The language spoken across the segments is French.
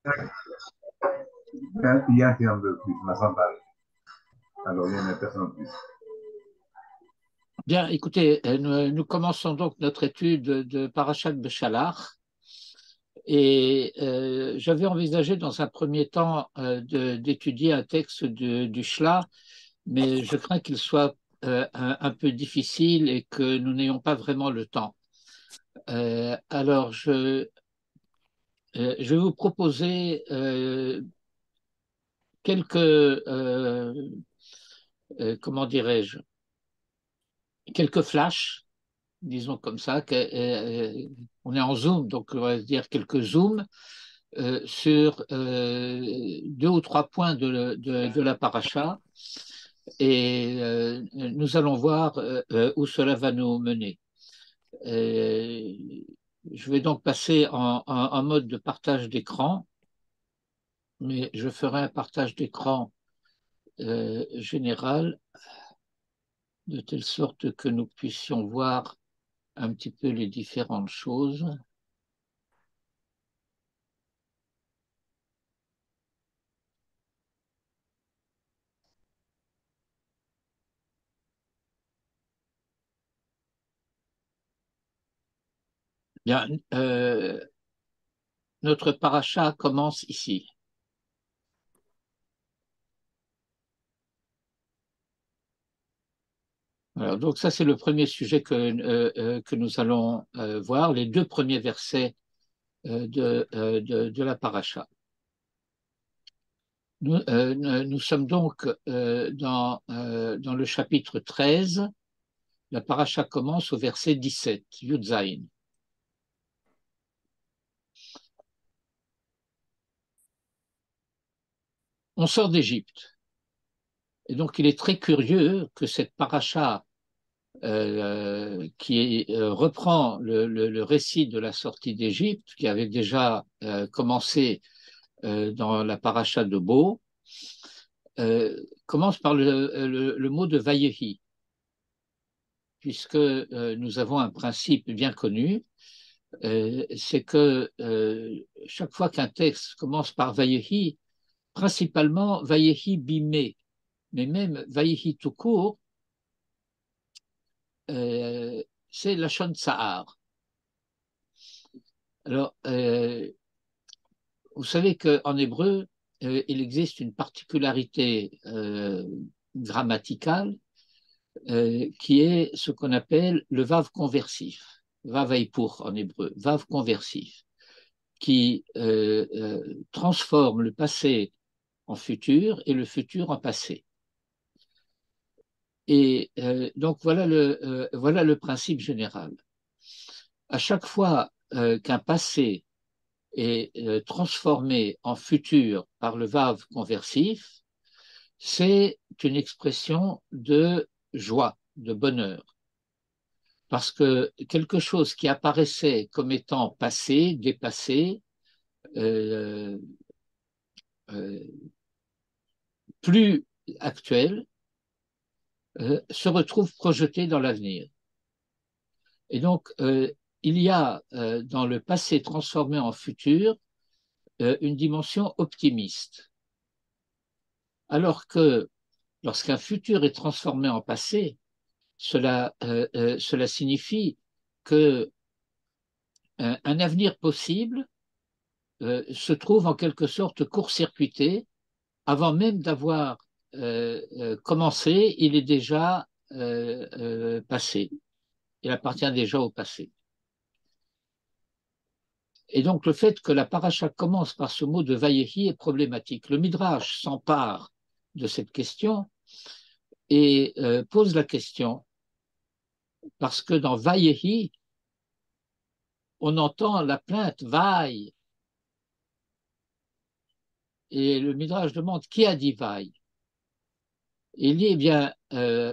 Il y a un terme de plus, Mazambal. Alors, il y a une personne en plus. Bien, écoutez, nous commençons donc notre étude de Parashat Beshalach et j'avais envisagé dans un premier temps d'étudier un texte du Shla, mais je crains qu'il soit un peu difficile et que nous n'ayons pas vraiment le temps. Alors, je vais vous proposer quelques, comment dirais-je, quelques flashs, disons comme ça. On est en Zoom, donc on va dire quelques zooms sur deux ou trois points de la paracha et nous allons voir où cela va nous mener. Euh, je vais donc passer en mode de partage d'écran, mais je ferai un partage d'écran général de telle sorte que nous puissions voir un petit peu les différentes choses. Bien, notre paracha commence ici. Alors, donc ça, c'est le premier sujet que nous allons voir, les deux premiers versets de la paracha. Nous sommes donc dans le chapitre 13. La paracha commence au verset 17, Yud Zayin. On sort d'Égypte. Et donc, il est très curieux que cette paracha qui reprend le récit de la sortie d'Égypte, qui avait déjà commencé dans la paracha de Bo, commence par le mot de Vayehi, puisque nous avons un principe bien connu, c'est que chaque fois qu'un texte commence par Vayehi, principalement Vayehi Bimé, mais même Vayehi tout court, c'est Lachon Tsahar. Alors, vous savez qu'en hébreu, il existe une particularité grammaticale qui est ce qu'on appelle le vav conversif, vav pour en hébreu, vav conversif, qui transforme le passé en futur et le futur en passé. Et donc voilà le principe général. À chaque fois qu'un passé est transformé en futur par le vav conversif, c'est une expression de joie, de bonheur. Parce que quelque chose qui apparaissait comme étant passé, dépassé, euh, euh, plus actuel, se retrouve projeté dans l'avenir. Et donc, il y a dans le passé transformé en futur une dimension optimiste. Alors que lorsqu'un futur est transformé en passé, cela signifie que un avenir possible se trouve en quelque sorte court-circuité avant même d'avoir commencé, il est déjà passé. Il appartient déjà au passé. Et donc le fait que la paracha commence par ce mot de Vayehi est problématique. Le Midrash s'empare de cette question et pose la question parce que dans Vayehi, on entend la plainte Vaille. Et le Midrash demande qui a dit Vaille. Il dit, eh bien,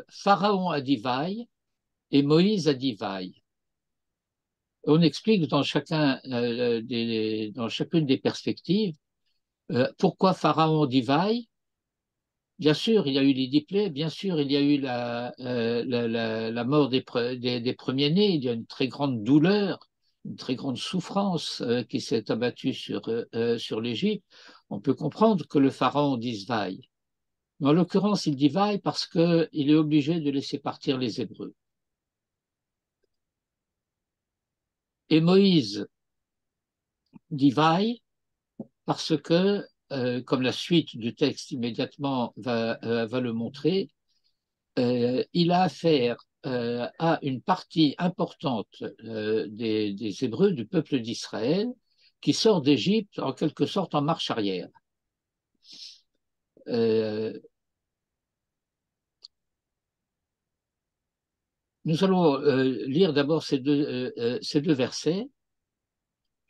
Pharaon a dit Vaille et Moïse a dit Vaille. On explique dans chacune des perspectives pourquoi Pharaon dit Vaille. Bien sûr, il y a eu les diplômes, bien sûr, il y a eu la mort des premiers-nés, il y a une très grande douleur, une très grande souffrance qui s'est abattue sur l'Égypte, on peut comprendre que le pharaon dise vaille. Mais en l'occurrence, il dit vaille parce qu'il est obligé de laisser partir les Hébreux. Et Moïse dit vaille parce que, comme la suite du texte immédiatement va le montrer, il a affaire à une partie importante des Hébreux, du peuple d'Israël, qui sort d'Égypte en quelque sorte en marche arrière. Nous allons lire d'abord ces deux versets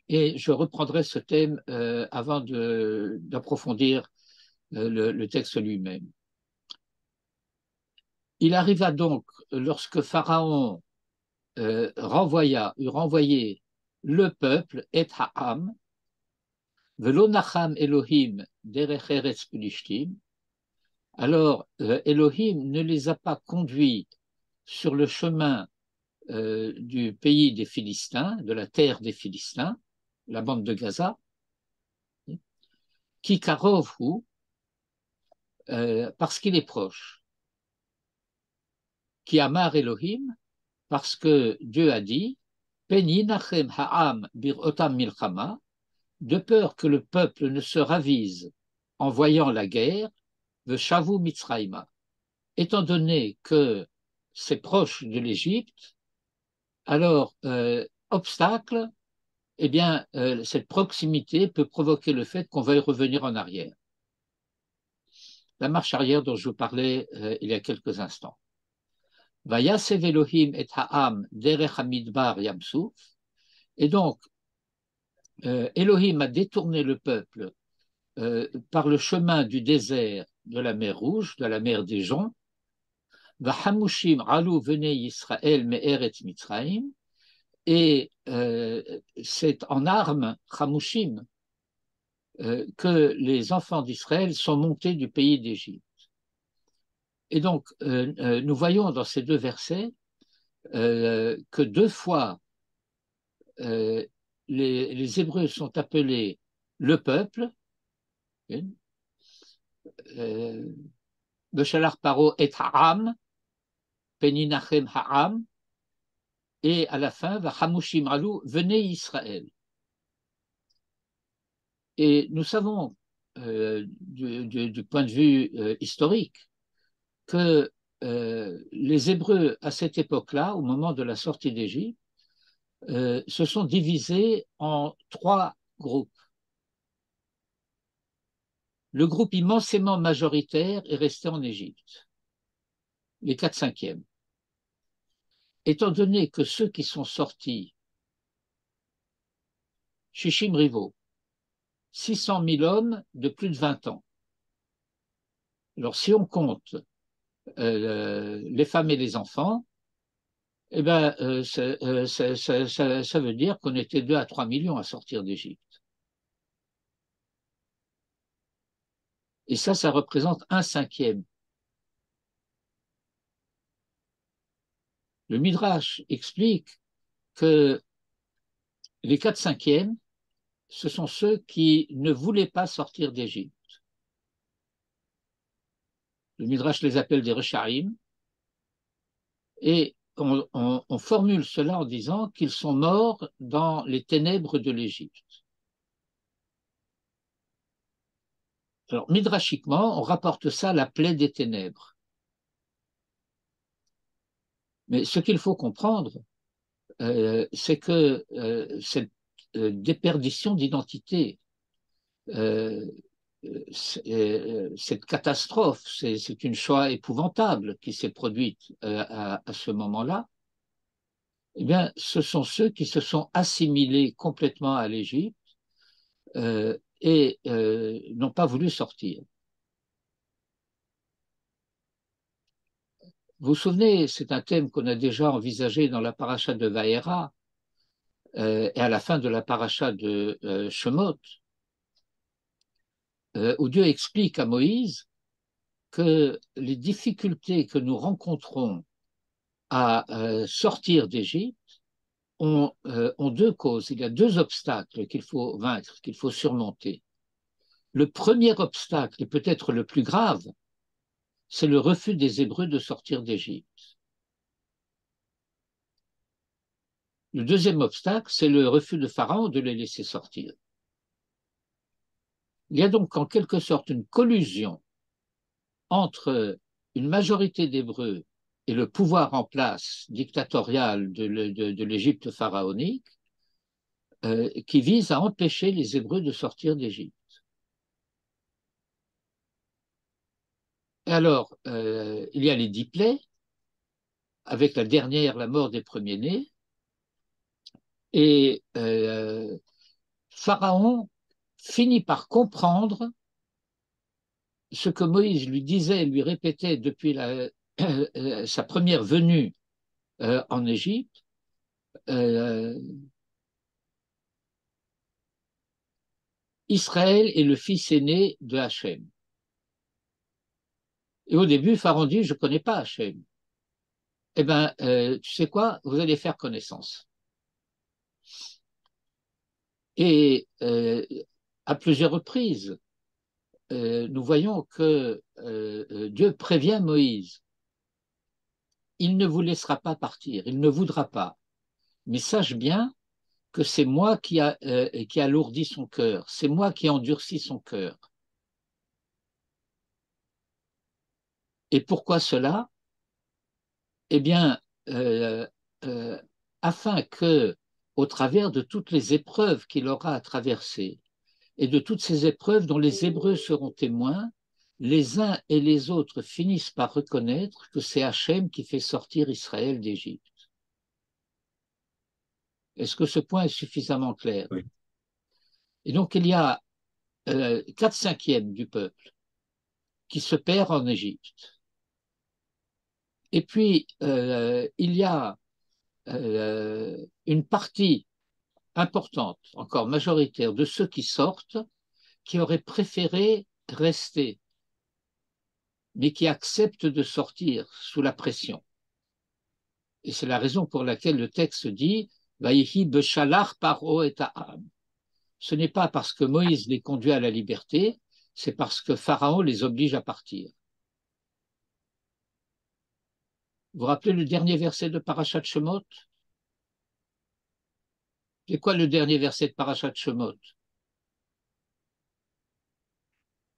et je reprendrai ce thème avant d'approfondir le texte lui-même. Il arriva donc, lorsque Pharaon eut renvoyé le peuple, et Ha'am, Velo nacham Elohim derech eretz Pelishtim, alors Elohim ne les a pas conduits sur le chemin du pays des Philistins, de la terre des Philistins, la bande de Gaza, qui karovhu, parce qu'il est proche, qui amar Elohim, parce que Dieu a dit, Pen yinachem ha'am birotam milchama, de peur que le peuple ne se ravise en voyant la guerre, veshavu mitzraïma, étant donné que c'est proche de l'Égypte, alors obstacle, eh bien, cette proximité peut provoquer le fait qu'on veuille revenir en arrière. La marche arrière dont je vous parlais il y a quelques instants. Vayasev Elohim et ha'am derech hamidbar yamsuf. Et donc, Elohim a détourné le peuple par le chemin du désert de la mer Rouge, de la mer des Joncs. Vahamushim alu venez Israël me'eretz Mitzraïm. Et c'est en armes, Hamushim, que les enfants d'Israël sont montés du pays d'Égypte. Et donc, nous voyons dans ces deux versets que deux fois les Hébreux sont appelés le peuple, Beshalar Paro et Ha'am, Peninachem Ha'am, et à la fin, Vahamushim Alu, venez Israël. Et nous savons, du point de vue historique, que les Hébreux, à cette époque-là, au moment de la sortie d'Égypte, se sont divisés en trois groupes. Le groupe immensément majoritaire est resté en Égypte, les 4/5e. Étant donné que ceux qui sont sortis, Shishim Rivo, 600 000 hommes de plus de 20 ans. Alors, si on compte les femmes et les enfants, eh ben, ça veut dire qu'on était 2 à 3 millions à sortir d'Égypte. Et ça représente 1/5. Le Midrash explique que les 4/5, ce sont ceux qui ne voulaient pas sortir d'Égypte. Le Midrash les appelle des Rechaim, et on formule cela en disant qu'ils sont morts dans les ténèbres de l'Égypte. Alors, midrashiquement, on rapporte ça à la plaie des ténèbres. Mais ce qu'il faut comprendre, c'est que cette déperdition d'identité, cette catastrophe, c'est une Shoah épouvantable qui s'est produite à ce moment-là, eh bien, ce sont ceux qui se sont assimilés complètement à l'Égypte et n'ont pas voulu sortir. Vous vous souvenez, c'est un thème qu'on a déjà envisagé dans la paracha de Vaïra et à la fin de la paracha de Shemot, où Dieu explique à Moïse que les difficultés que nous rencontrons à sortir d'Égypte ont deux causes. Il y a deux obstacles qu'il faut vaincre, qu'il faut surmonter. Le premier obstacle, et peut-être le plus grave, c'est le refus des Hébreux de sortir d'Égypte. Le deuxième obstacle, c'est le refus de Pharaon de les laisser sortir. Il y a donc en quelque sorte une collusion entre une majorité d'Hébreux et le pouvoir en place dictatorial de l'Égypte pharaonique qui vise à empêcher les Hébreux de sortir d'Égypte. Et alors, il y a les 10 plaies, avec la dernière, la mort des premiers-nés, et Pharaon finit par comprendre ce que Moïse lui disait, lui répétait depuis sa première venue en Égypte. Israël est le fils aîné de Hachem. Et au début, Pharaon dit, je ne connais pas Hachem. Eh bien, tu sais quoi, vous allez faire connaissance. Et à plusieurs reprises, nous voyons que Dieu prévient Moïse. Il ne vous laissera pas partir, il ne voudra pas. Mais sache bien que c'est moi qui alourdis son cœur, c'est moi qui endurcis son cœur. Et pourquoi cela? Eh bien, euh, euh, afin que, au travers de toutes les épreuves qu'il aura à traverser, et de toutes ces épreuves dont les Hébreux seront témoins, les uns et les autres finissent par reconnaître que c'est Hachem qui fait sortir Israël d'Égypte. Est-ce que ce point est suffisamment clair? Oui. Et donc, il y a 4/5 du peuple qui se perd en Égypte. Et puis, il y a une partie importante, encore majoritaire, de ceux qui sortent, qui auraient préféré rester, mais qui acceptent de sortir sous la pression. Et c'est la raison pour laquelle le texte dit Vaïhi beshalach paro et ha'am. Ce n'est pas parce que Moïse les conduit à la liberté, c'est parce que Pharaon les oblige à partir. Vous vous rappelez le dernier verset de Parashat Shemot? C'est quoi le dernier verset de Parashat Shemot?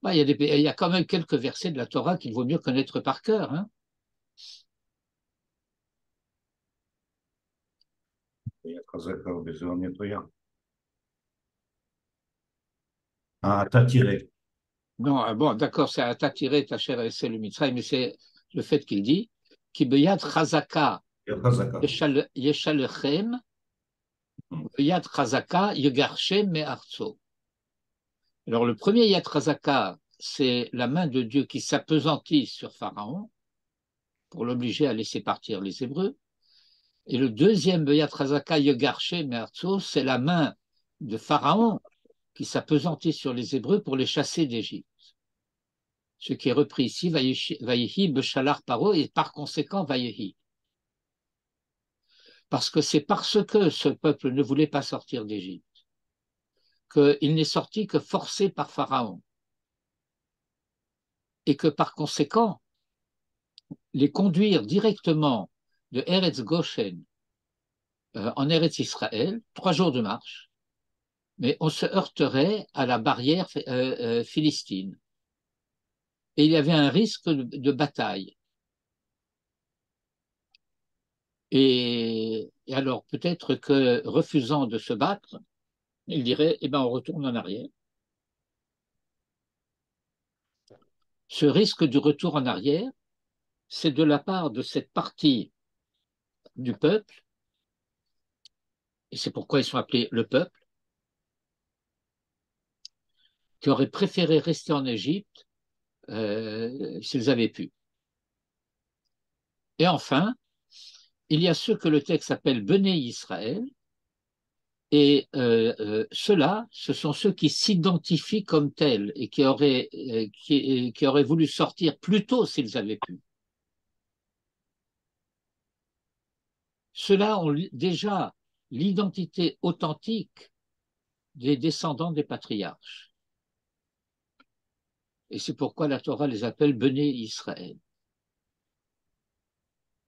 Bah, il y a quand même quelques versets de la Torah qu'il vaut mieux connaître par cœur. Hein. Ah, t'as tiré. Non, bon, d'accord, c'est à t'attirer ta chère et c'est le Mitzrayim, mais c'est le fait qu'il dit Ki beyad chazaka yeshalechem, beyad chazaka yegarshem me'artso. Alors, le premier Yad Chazaka, c'est la main de Dieu qui s'appesantit sur Pharaon pour l'obliger à laisser partir les Hébreux. Et le deuxième Yad Chazaka yegarshem me'artso, c'est la main de Pharaon qui s'appesantit sur les Hébreux pour les chasser d'Égypte. Ce qui est repris ici, Vayehi Beshalar Paro, et par conséquent Vayehi. Parce que c'est parce que ce peuple ne voulait pas sortir d'Égypte qu'il n'est sorti que forcé par Pharaon. Et que par conséquent, les conduire directement de Eretz Goshen en Eretz Israël, 3 jours de marche, mais on se heurterait à la barrière philistine. Et il y avait un risque de bataille. Et alors, peut-être que refusant de se battre, il dirait, eh ben, on retourne en arrière. Ce risque du retour en arrière, c'est de la part de cette partie du peuple, et c'est pourquoi ils sont appelés le peuple, qui aurait préféré rester en Égypte s'ils avaient pu. Et enfin, il y a ceux que le texte appelle Béné Israël, et ceux-là, ce sont ceux qui s'identifient comme tels et qui auraient voulu sortir plus tôt s'ils avaient pu. Ceux-là ont déjà l'identité authentique des descendants des patriarches. Et c'est pourquoi la Torah les appelle Béné Israël.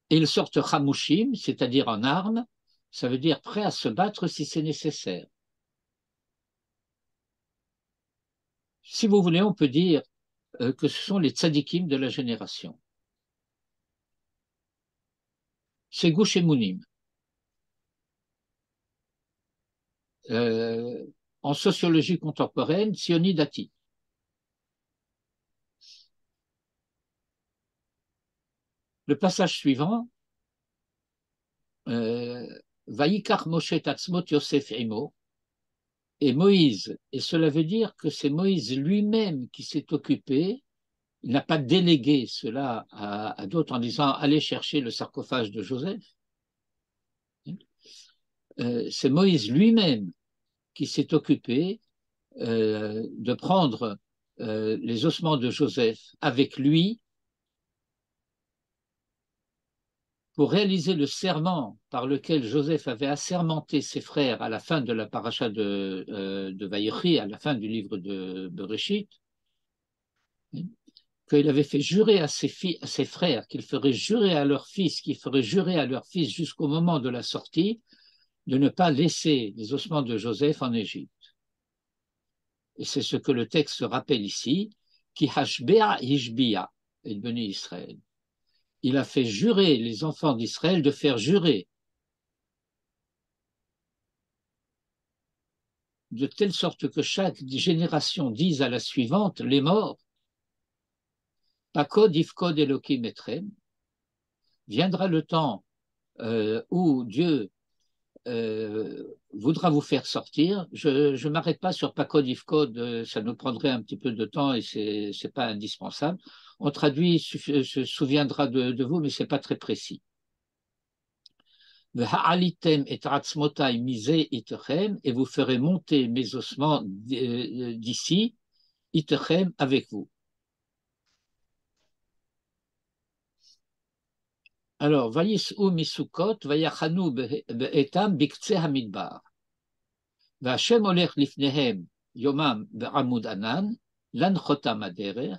Et ils sortent Hamushim, c'est-à-dire en armes, ça veut dire prêt à se battre si c'est nécessaire. Si vous voulez, on peut dire que ce sont les tzadikim de la génération. C'est Gush Emunim. En sociologie contemporaine, Tsioni Dati. Le passage suivant, Vaikar Moshe Tatzmot Yosef Imo, et Moïse, et cela veut dire que c'est Moïse lui-même qui s'est occupé, il n'a pas délégué cela à d'autres en disant allez chercher le sarcophage de Joseph. C'est Moïse lui-même qui s'est occupé de prendre les ossements de Joseph avec lui pour réaliser le serment par lequel Joseph avait assermenté ses frères à la fin de la paracha de Vaïchi, à la fin du livre de Bereshit, qu'il avait fait jurer à ses frères, qu'il ferait jurer à leur fils, qu'il ferait jurer à leur fils jusqu'au moment de la sortie, de ne pas laisser les ossements de Joseph en Égypte. Et c'est ce que le texte rappelle ici, qui hashbea ishbia, et béni Israël. Il a fait jurer les enfants d'Israël de faire jurer, de telle sorte que chaque génération dise à la suivante, les morts, Pakod ifkod Elohim etrem, viendra le temps où Dieu voudra vous faire sortir. Je ne m'arrête pas sur Pakod ifkod, ça nous prendrait un petit peu de temps et ce n'est pas indispensable. On traduit, se souviendra de vous, mais ce n'est pas très précis. Et vous ferez monter mes ossements d'ici, itechem, avec vous. Alors, vayis'u misukot, vayachanu be'etam biktseh hamidbar. V'Hashem olech lifnehem yomam be'amud anan, lanchotam aderer,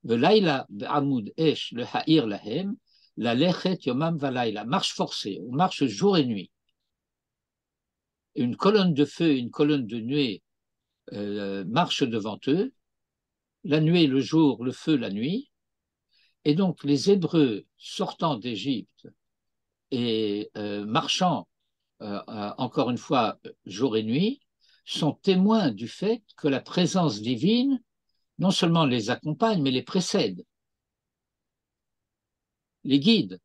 ve'layla be'amud esh leha'ir lahem, la lechet yomam valayla. Marche forcée, on marche jour et nuit. Une colonne de feu, une colonne de nuée marche devant eux, la nuée le jour, le feu la nuit, et donc les Hébreux sortant d'Égypte et marchant encore une fois jour et nuit, sont témoins du fait que la présence divine non seulement les accompagne, mais les précède, les guide.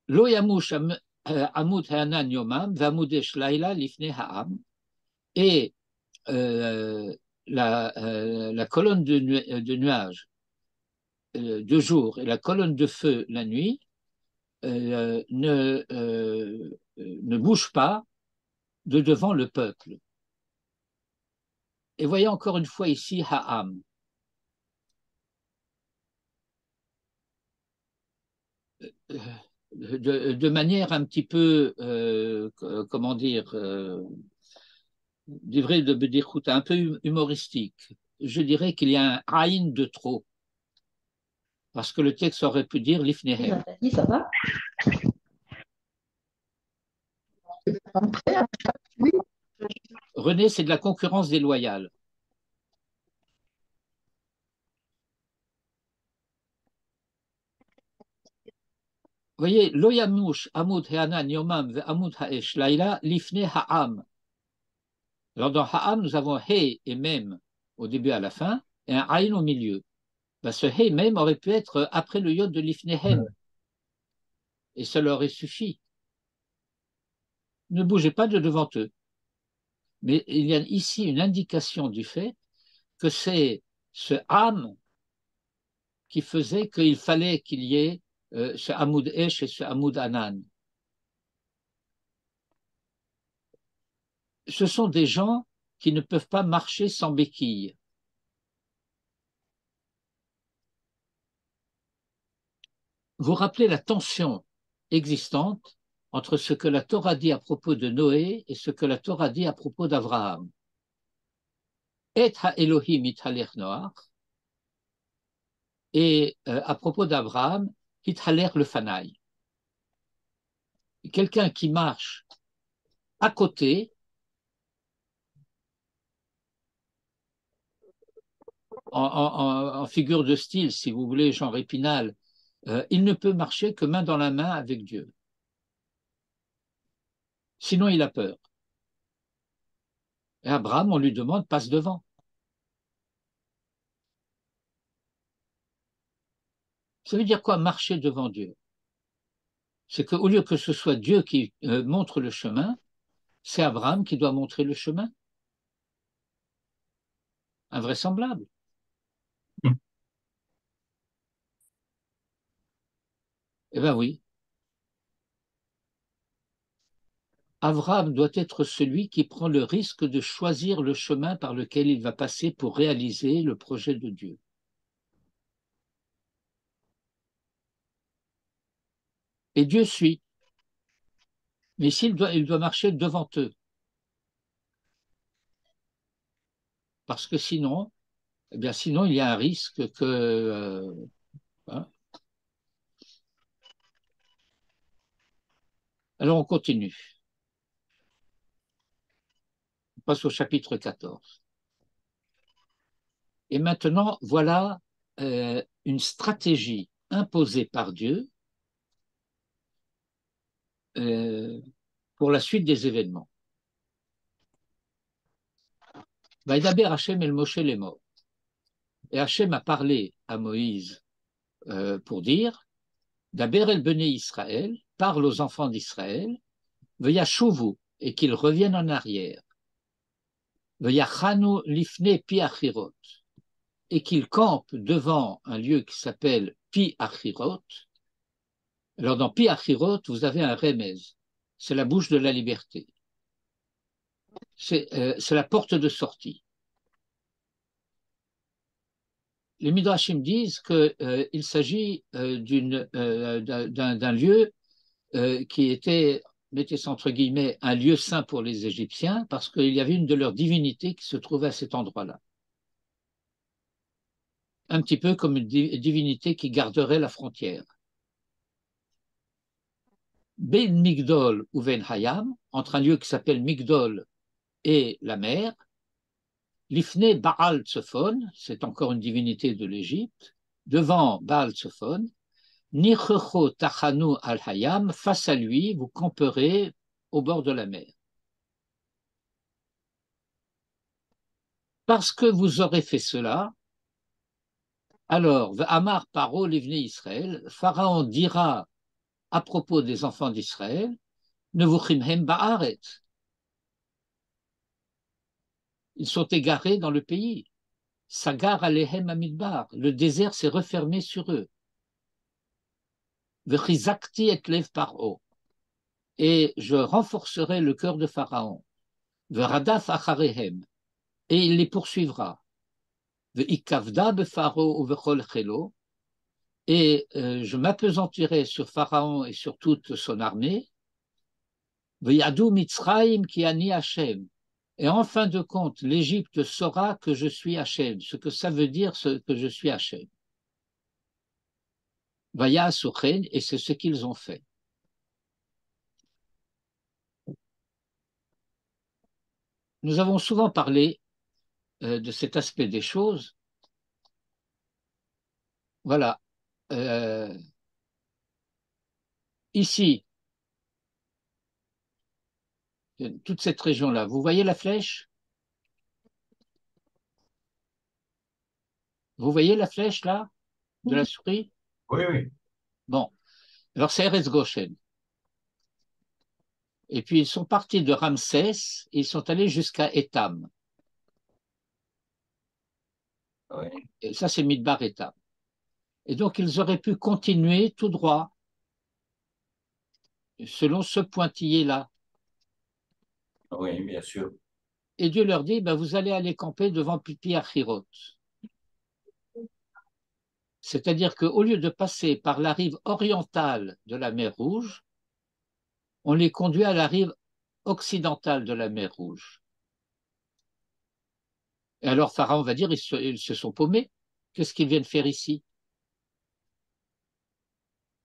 Lo yamush amud ha'anan yomam v'amudesh laila lifne ha'am, et la colonne de nuages de jour et la colonne de feu la nuit ne bougent pas de devant le peuple. Et voyez encore une fois ici Ha'am. De manière un petit peu, comment dire, d'ivrei de Bedichut, un peu humoristique, je dirais qu'il y a un Aïn de trop. Parce que le texte aurait pu dire Lifnehem. Ça va? Oui. René, c'est de la concurrence déloyale. Vous voyez, Lo yamush amud ha'anan yomam ve'amud ha'esh laila lifne ha'am. Alors dans ha'am, nous avons he et mem au début et à la fin, et un aïn au milieu. Ben, ce he même aurait pu être après le yod de l'ifnehem. Et ça leur aurait suffi. Ne bougez pas de devant eux. Mais il y a ici une indication du fait que c'est ce âme qui faisait qu'il fallait qu'il y ait ce Hamoud Esh et ce Hamoud Anan. Ce sont des gens qui ne peuvent pas marcher sans béquilles. Vous rappelez la tension existante entre ce que la Torah dit à propos de Noé et ce que la Torah dit à propos d'Abraham. Et ha-Elohim ithaler Noach, et à propos d'Abraham, ithaler le Fanaï. Quelqu'un qui marche à côté, en figure de style, si vous voulez, genre Épinal, il ne peut marcher que main dans la main avec Dieu. Sinon, il a peur. Et Abraham, on lui demande, passe devant. Ça veut dire quoi, marcher devant Dieu? C'est qu'au lieu que ce soit Dieu qui montre le chemin, c'est Abraham qui doit montrer le chemin. Invraisemblable. Eh bien oui. Abraham doit être celui qui prend le risque de choisir le chemin par lequel il va passer pour réaliser le projet de Dieu. Et Dieu suit. Mais il doit marcher devant eux. Parce que sinon, eh bien sinon, il y a un risque que... hein. Alors on continue. On passe au chapitre 14. Et maintenant, voilà une stratégie imposée par Dieu pour la suite des événements. Vaïdaber Hachem el Moshe les morts. Et Hachem a parlé à Moïse pour dire Daber el Bene Israël, parle aux enfants d'Israël, Veyashuvu, et qu'ils reviennent en arrière. Veyachanu lifne pi achirot, et qu'ils campent devant un lieu qui s'appelle Pi Achirot. Alors dans Pi Achirot, vous avez un remez, c'est la bouche de la liberté. C'est la porte de sortie. Les Midrashim disent qu'il s'agit d'un lieu qui était, mettez-ce entre guillemets, un lieu saint pour les Égyptiens, parce qu'il y avait une de leurs divinités qui se trouvait à cet endroit-là. Un petit peu comme une divinité qui garderait la frontière. Ben Migdol ou Ben Hayam, entre un lieu qui s'appelle Migdol et la mer, Lifne Baal Tsophon, c'est encore une divinité de l'Égypte, devant Baal Tsophon, Nichecho Tachanu al Hayam, face à lui, vous camperez au bord de la mer. Parce que vous aurez fait cela, alors, Amar Paro l'Ivné Israël, Pharaon dira à propos des enfants d'Israël, Nevuchimhem Ba'aret. Ils sont égarés dans le pays. Sagar Alehem Amidbar. Le désert s'est refermé sur eux. Vechizakti et lev Paro. Et je renforcerai le cœur de Pharaon. Veradaf Acharehem. Et il les poursuivra. Veikavda Befaro ou Vechol Chelo. Et je m'apesantirai sur Pharaon et sur toute son armée. Veyadou Mitzraim ki ani Hashem. Et en fin de compte, l'Égypte saura que je suis Hashem, ce que ça veut dire que je suis Hashem. Vaya Suchen, et c'est ce qu'ils ont fait. Nous avons souvent parlé de cet aspect des choses. Voilà. Ici, toute cette région-là, vous voyez la flèche? Vous voyez la flèche là, de la souris? Oui, oui. Bon, alors c'est Eretz Goshen. Et puis ils sont partis de Ramsès et ils sont allés jusqu'à Étam. Oui. Et ça, c'est Midbar Étam. Et donc, ils auraient pu continuer tout droit, selon ce pointillé-là. Oui, bien sûr. Et Dieu leur dit, ben, vous allez aller camper devant Pi Achirot. C'est-à-dire qu'au lieu de passer par la rive orientale de la mer Rouge, on les conduit à la rive occidentale de la mer Rouge. Et alors Pharaon va dire, ils se sont paumés. Qu'est-ce qu'ils viennent faire ici?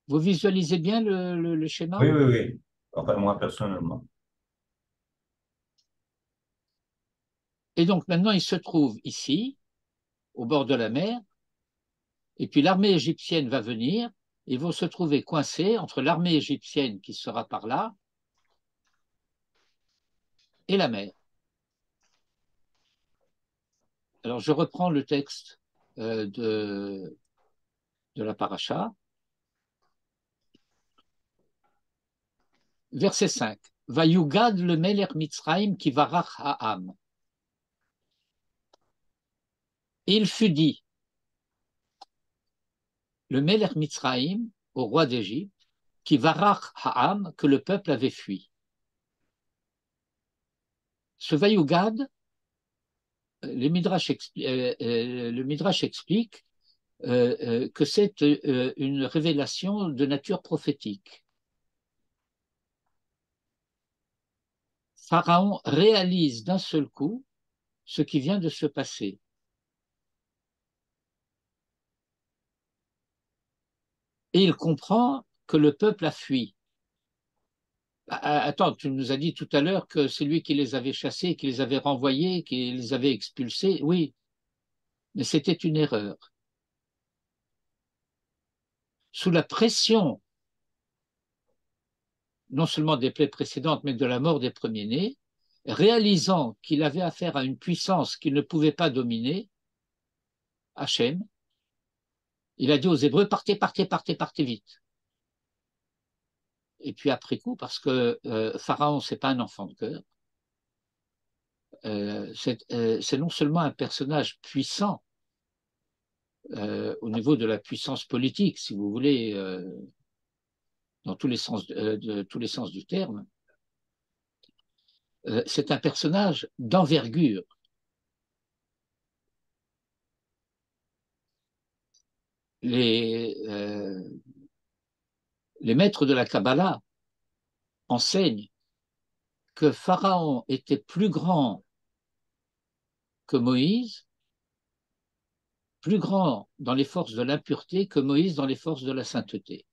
Vous visualisez bien le schéma? Oui, oui, oui. Enfin, moi, personnellement. Et donc maintenant, ils se trouvent ici, au bord de la mer, et puis l'armée égyptienne va venir, ils vont se trouver coincés entre l'armée égyptienne qui sera par là et la mer. Alors je reprends le texte de la paracha. Verset 5. Vayugad le Meler Mitzraim qui varach ha'am. Il fut dit, le Meler Mitzraim, au roi d'Égypte, qui varach ha'am, que le peuple avait fui. Ce Vayugad, le Midrash explique que c'est une révélation de nature prophétique. Pharaon réalise d'un seul coup ce qui vient de se passer. Et il comprend que le peuple a fui. Attends, tu nous as dit tout à l'heure que c'est lui qui les avait chassés, qui les avait renvoyés, qui les avait expulsés. Oui, mais c'était une erreur. Sous la pression, non seulement des plaies précédentes, mais de la mort des premiers-nés, réalisant qu'il avait affaire à une puissance qu'il ne pouvait pas dominer, Hachem, il a dit aux Hébreux, partez, partez, partez, partez vite. Et puis après coup, parce que Pharaon, c'est pas un enfant de cœur, c'est non seulement un personnage puissant au niveau de la puissance politique, si vous voulez, dans tous les sens, tous les sens du terme, c'est un personnage d'envergure. Les maîtres de la Kabbalah enseignent que Pharaon était plus grand que Moïse, plus grand dans les forces de l'impureté que Moïse dans les forces de la sainteté.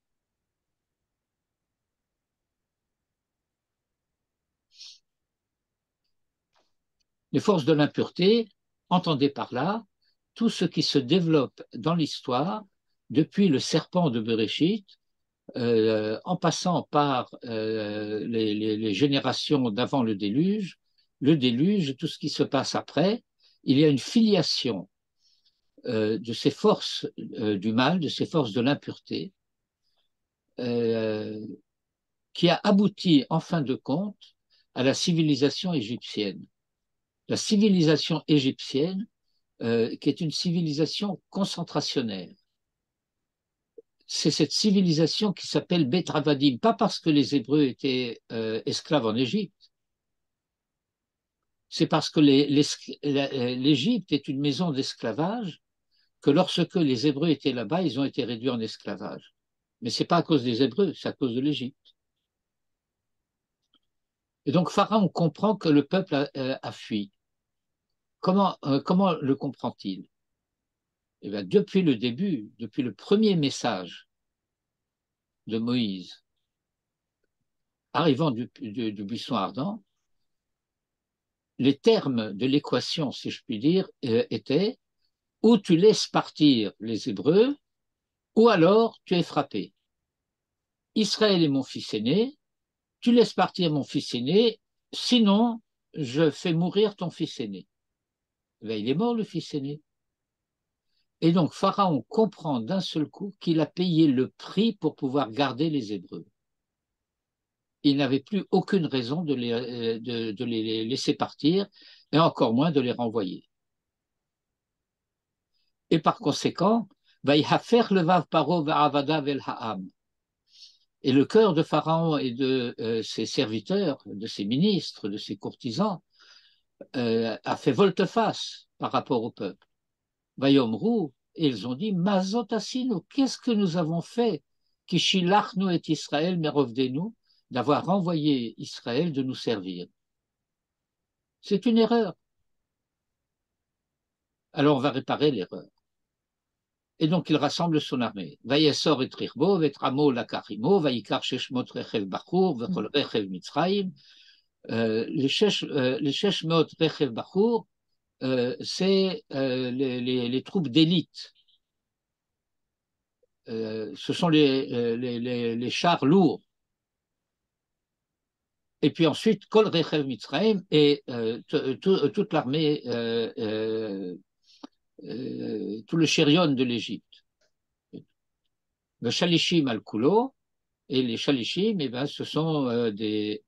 Les forces de l'impureté, entendez par là tout ce qui se développe dans l'histoire depuis le serpent de Bereshit, en passant par les générations d'avant le déluge, tout ce qui se passe après. Il y a une filiation de ces forces du mal, de ces forces de l'impureté, qui a abouti en fin de compte à la civilisation égyptienne. La civilisation égyptienne, qui est une civilisation concentrationnaire. C'est cette civilisation qui s'appelle Betravadim, pas parce que les Hébreux étaient esclaves en Égypte, c'est parce que l'Égypte est une maison d'esclavage, que lorsque les Hébreux étaient là-bas, ils ont été réduits en esclavage. Mais ce n'est pas à cause des Hébreux, c'est à cause de l'Égypte. Et donc Pharaon comprend que le peuple a fui. Comment le comprend-il? Eh bien, depuis le début, depuis le premier message de Moïse, arrivant du buisson ardent, les termes de l'équation, si je puis dire, étaient ou tu laisses partir les Hébreux, ou alors tu es frappé. Israël est mon fils aîné, tu laisses partir mon fils aîné, sinon je fais mourir ton fils aîné. Ben, il est mort le fils aîné. Et donc Pharaon comprend d'un seul coup qu'il a payé le prix pour pouvoir garder les Hébreux. Il n'avait plus aucune raison de les laisser partir, et encore moins de les renvoyer. Et par conséquent, Vaïhafer levav paro va'avada vel ha'am. Et le cœur de Pharaon et de ses serviteurs, de ses ministres, de ses courtisans, a fait volte-face par rapport au peuple. Vayomru, et ils ont dit, Mazot asinu, qu'est-ce que nous avons fait? Kishilachnu et Israël merovdenu, d'avoir envoyé Israël de nous servir. C'est une erreur. Alors on va réparer l'erreur. Et donc il rassemble son armée. Vayesor et Trirbo, Vetramo Lakarimo, Vayikar Sheshmot Rechev Bachur, Vechol Rechev Mitzrayim. Les Sheshmot Rechev Bachur, c'est les troupes d'élite. Ce sont les chars lourds. Et puis ensuite, Kol Rechev Mitzrayim et toute l'armée, tout le chérion de l'Égypte. Le Shalishim al-Kulo, et les Shalishim, eh ben, ce sont des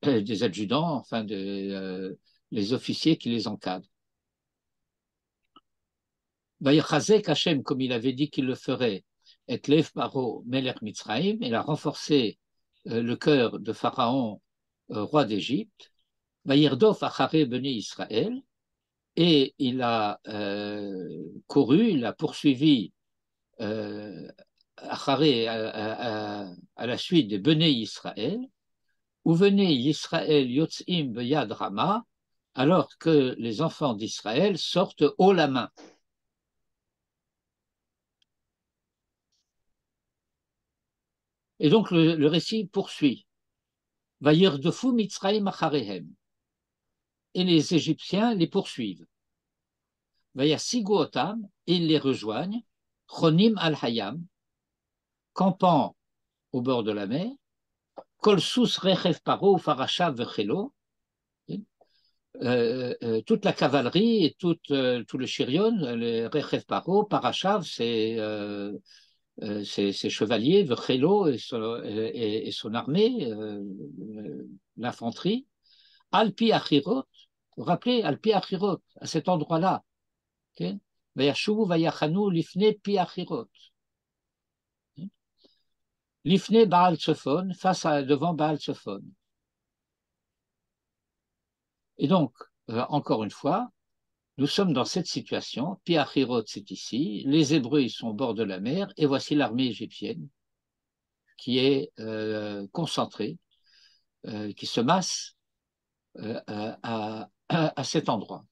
adjudants, enfin les officiers qui les encadrent. Vayachazek Hashem, comme il avait dit qu'il le ferait, et Lev Paro Melech Mitzrayim, il a renforcé le cœur de Pharaon, roi d'Égypte, Vayirdof Achare Beni Israël, et il a couru, il a poursuivi Acharé à la suite des Bnei Israël, où venait Israël Yotzim Beyad Rama, alors que les enfants d'Israël sortent haut la main. Et donc le récit poursuit. Vayirdofu Mitzrayim Acharehem. Et les Égyptiens les poursuivent. Vayasigu Otam, et ils les rejoignent. Chonim al-Hayam, campant au bord de la mer. Kol Sus Rechev Paro Farashav Vechelo. Toute la cavalerie et tout le chirion, les Rechev Paro, Parashav, c'est chevaliers, Vechelo et son armée, l'infanterie. Alpi Achirot, vous vous rappelez, Alpi Achirot, à cet endroit-là. Vayashuvu Vayachanu Lifne Pi Achirot. Lifne Baal Tsophon, devant Baal Tsophon. Et donc, encore une fois, nous sommes dans cette situation. Pi Achirot, c'est ici. Les Hébreux, ils sont au bord de la mer. Et voici l'armée égyptienne qui est concentrée, qui se masse à cet endroit.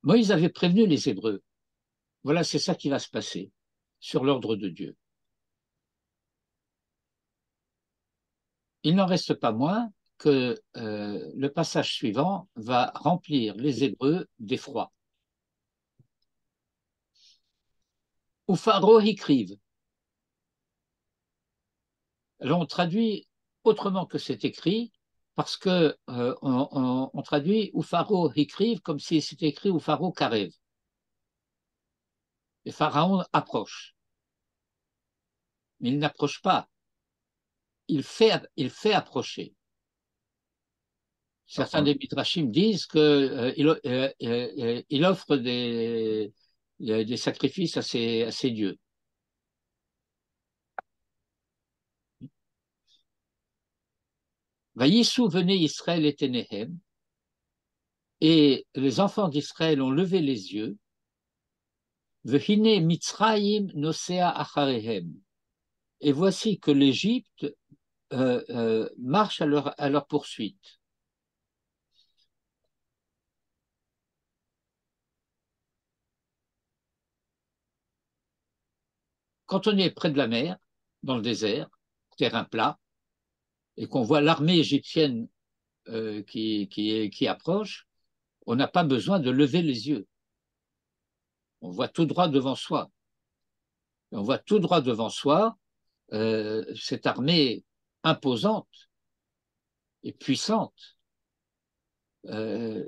Moïse avait prévenu les Hébreux. Voilà, c'est ça qui va se passer sur l'ordre de Dieu. Il n'en reste pas moins que le passage suivant va remplir les Hébreux d'effroi. Ou Pharaon écrive. Alors on traduit autrement que c'est écrit, parce que on traduit ou Pharaon écrive comme si c'était écrit ou Pharaon carève. Et Pharaon approche. Mais il n'approche pas. Il fait approcher. Certains des Midrashim disent qu'il offre des sacrifices à ses dieux. Vaïssou venez Israël et Ténéhem, et les enfants d'Israël ont levé les yeux. Vehine Mitzrayim nosea acharehem. Et voici que l'Égypte marche à leur poursuite. Quand on est près de la mer, dans le désert, terrain plat, et qu'on voit l'armée égyptienne qui approche, on n'a pas besoin de lever les yeux. On voit tout droit devant soi. Et on voit tout droit devant soi cette armée imposante et puissante. Et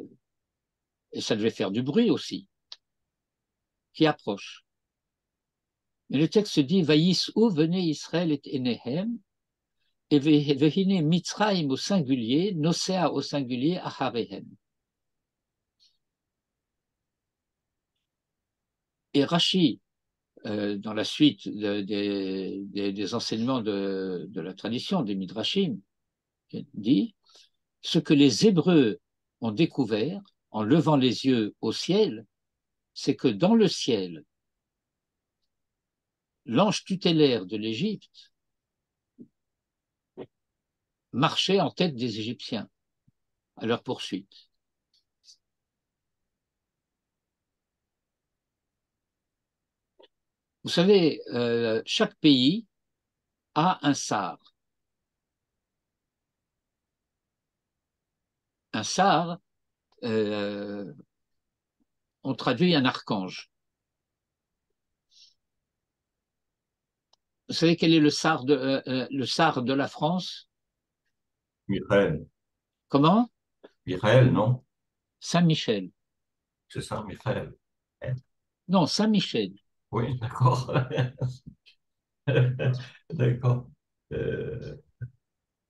ça devait faire du bruit aussi, qui approche. Mais le texte dit Vaïs où venez Israël et Enehem, et Vehine Mitzrayim au singulier, Nosea au singulier, Acharehem. Et Rashi, dans la suite des enseignements de la tradition, des Midrashim, dit ce que les Hébreux ont découvert en levant les yeux au ciel, c'est que dans le ciel, l'ange tutélaire de l'Égypte marchait en tête des Égyptiens à leur poursuite. Vous savez, chaque pays a un sar. Un sar, on traduit un archange. Vous savez quel est le sar de la France? Michael. Comment? Michael, non? Saint-Michel. C'est ça, Michael. Non, Saint-Michel. Oui, d'accord. D'accord. Euh,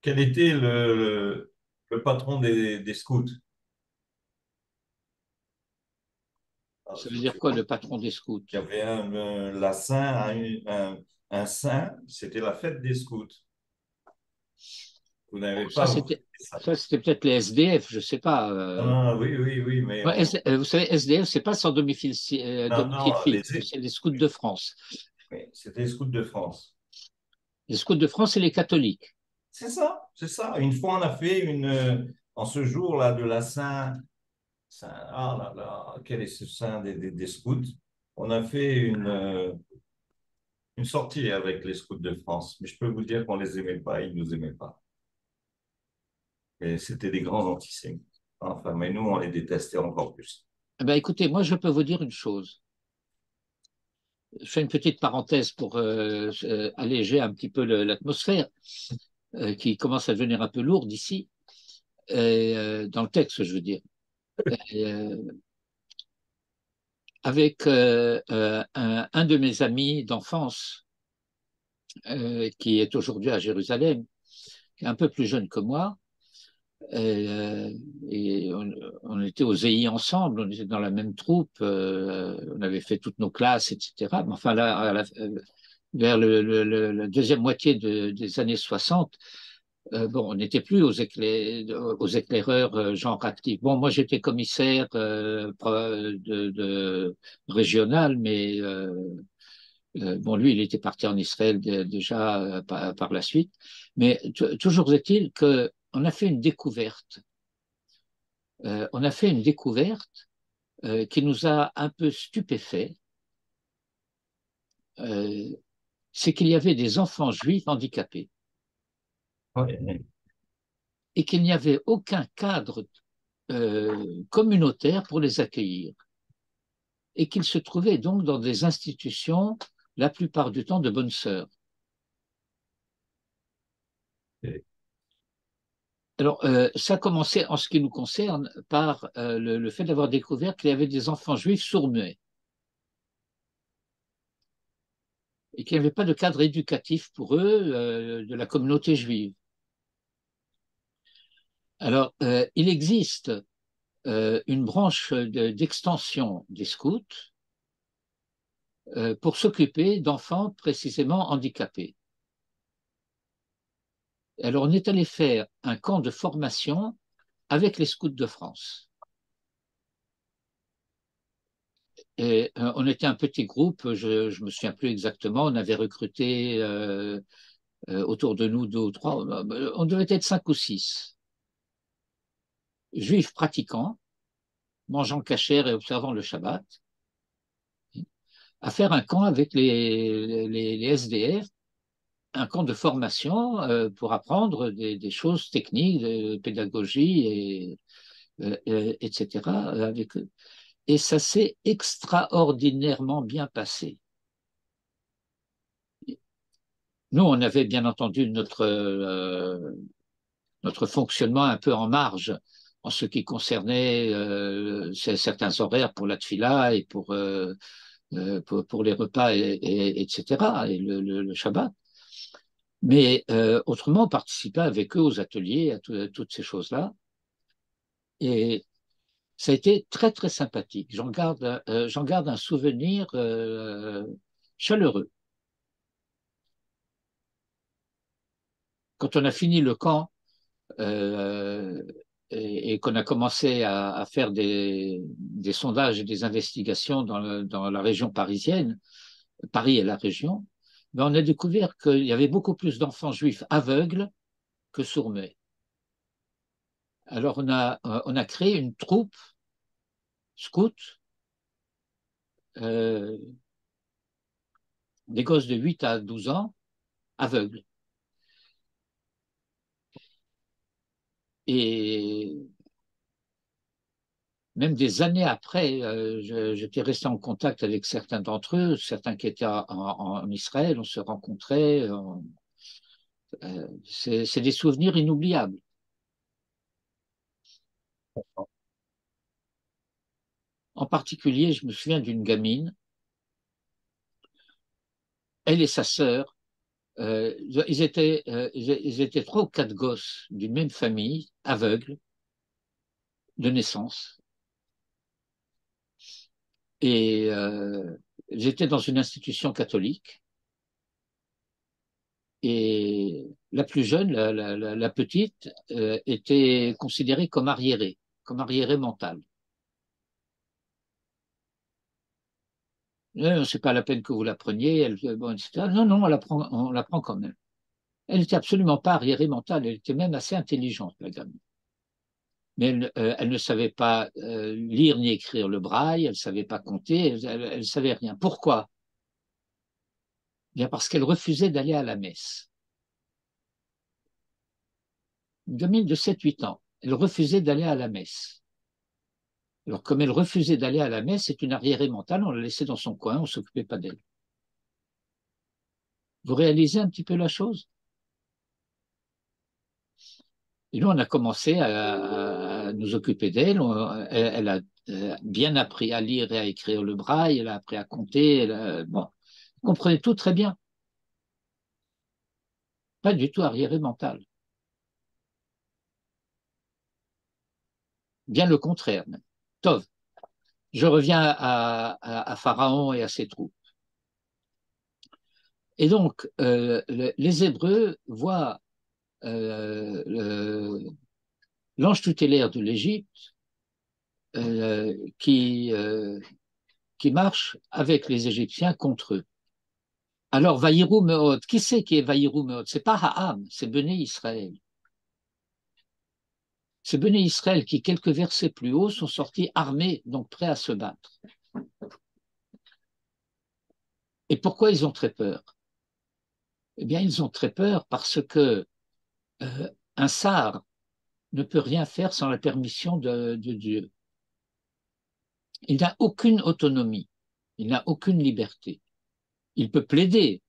Quel était le patron des scouts? Ah, Ça veut dire quoi, le patron des scouts? il y avait la Saint, un saint, c'était la fête des scouts. Vous n'avez Ça, pas vous c'était ça. peut-être les SDF, je ne sais pas. Ah, oui, oui, oui, mais Ouais, vous savez, SDF, c'est pas sans domicile, non, domicile non, fixe, c'est les scouts de France. oui, c'était les scouts de France. Les scouts de France, c'est les catholiques. C'est ça, c'est ça. Une fois, on a fait en ce jour-là de la ah là là, quel est ce saint des scouts? On a fait une sortie avec les scouts de France, mais je peux vous dire qu'on les aimait pas, ils nous aimaient pas. Et c'était des grands antisémites. Enfin, mais nous, on les détestait encore plus. Eh ben, écoutez, moi, je peux vous dire une chose. Je fais une petite parenthèse pour alléger un petit peu l'atmosphère qui commence à devenir un peu lourde ici, dans le texte, je veux dire. Et, avec un de mes amis d'enfance qui est aujourd'hui à Jérusalem, qui est un peu plus jeune que moi, et on était aux EI ensemble, on était dans la même troupe, on avait fait toutes nos classes, etc. Mais enfin, là, vers la deuxième moitié des années 60, bon, on n'était plus aux éclaireurs genre actifs. Bon, moi, j'étais commissaire régional, mais bon, lui, il était parti en Israël déjà par la suite. Mais toujours est-il qu'on a fait une découverte. On a fait une découverte qui nous a un peu stupéfaits. C'est qu'il y avait des enfants juifs handicapés Ouais. et qu'il n'y avait aucun cadre communautaire pour les accueillir et qu'ils se trouvaient donc dans des institutions la plupart du temps de bonnes sœurs. Alors, ça a commencé, en ce qui nous concerne, par le fait d'avoir découvert qu'il y avait des enfants juifs sourds-muets et qu'il n'y avait pas de cadre éducatif pour eux de la communauté juive. Alors, il existe une branche d'extension des scouts pour s'occuper d'enfants précisément handicapés. Alors, on est allé faire un camp de formation avec les scouts de France. Et on était un petit groupe, je ne me souviens plus exactement, on avait recruté autour de nous 2 ou 3, on devait être 5 ou 6 juifs pratiquants, mangeant cachère et observant le Shabbat, à faire un camp avec les SDF, un camp de formation pour apprendre des choses techniques, de pédagogie, etc. avec eux. Et ça s'est extraordinairement bien passé. Nous, on avait bien entendu notre fonctionnement un peu en marge en ce qui concernait certains horaires pour la tfila et pour les repas, etc., et le Shabbat. Mais autrement, on participait avec eux aux ateliers, à toutes ces choses-là. Et ça a été très, très sympathique. J'en garde un souvenir chaleureux. Quand on a fini le camp et qu'on a commencé à faire des sondages et des investigations dans la région parisienne, Paris et la région, Mais on a découvert qu'il y avait beaucoup plus d'enfants juifs aveugles que sourds-muets. Alors on a créé une troupe scout, des gosses de 8 à 12 ans, aveugles. Et même des années après, j'étais resté en contact avec certains d'entre eux, certains qui étaient en Israël, on se rencontrait. C'est des souvenirs inoubliables. En particulier, je me souviens d'une gamine, elle et sa sœur, ils étaient 3 ou 4 gosses d'une même famille, aveugles, de naissance. Et j'étais dans une institution catholique. Et la plus jeune, la petite, était considérée comme arriérée mentale. C'est pas la peine que vous la preniez, bon, etc. Non, non, on la prend quand même. Elle n'était absolument pas arriérée mentale, elle était même assez intelligente, la gamine. Mais elle ne savait pas lire ni écrire le braille, elle ne savait pas compter, elle ne savait rien. Pourquoi? Bien parce qu'elle refusait d'aller à la messe. Une gamine de 7-8 ans, elle refusait d'aller à la messe. Alors, comme elle refusait d'aller à la messe, c'est une arriérée mentale, on la laissait dans son coin, on ne s'occupait pas d'elle. Vous réalisez un petit peu la chose? Et nous, on a commencé à nous occuper d'elle. Elle a bien appris à lire et à écrire le braille, elle a appris à compter. Bon, elle comprenait tout très bien. Pas du tout arriérée mentale. Bien le contraire, même. Tov, je reviens à Pharaon et à ses troupes. Et donc, les Hébreux voient l'ange tutélaire de l'Égypte qui marche avec les Égyptiens contre eux. Alors, Vaïrou Meod, qui c'est qui est Vaïrou Meod? C'est pas Ha'am, c'est Béné Israël. C'est Béné Israël qui, quelques versets plus haut, sont sortis armés, donc prêts à se battre. Et pourquoi ils ont très peur? Eh bien, ils ont très peur parce que un sar ne peut rien faire sans la permission de Dieu. Il n'a aucune autonomie, il n'a aucune liberté. Il peut plaider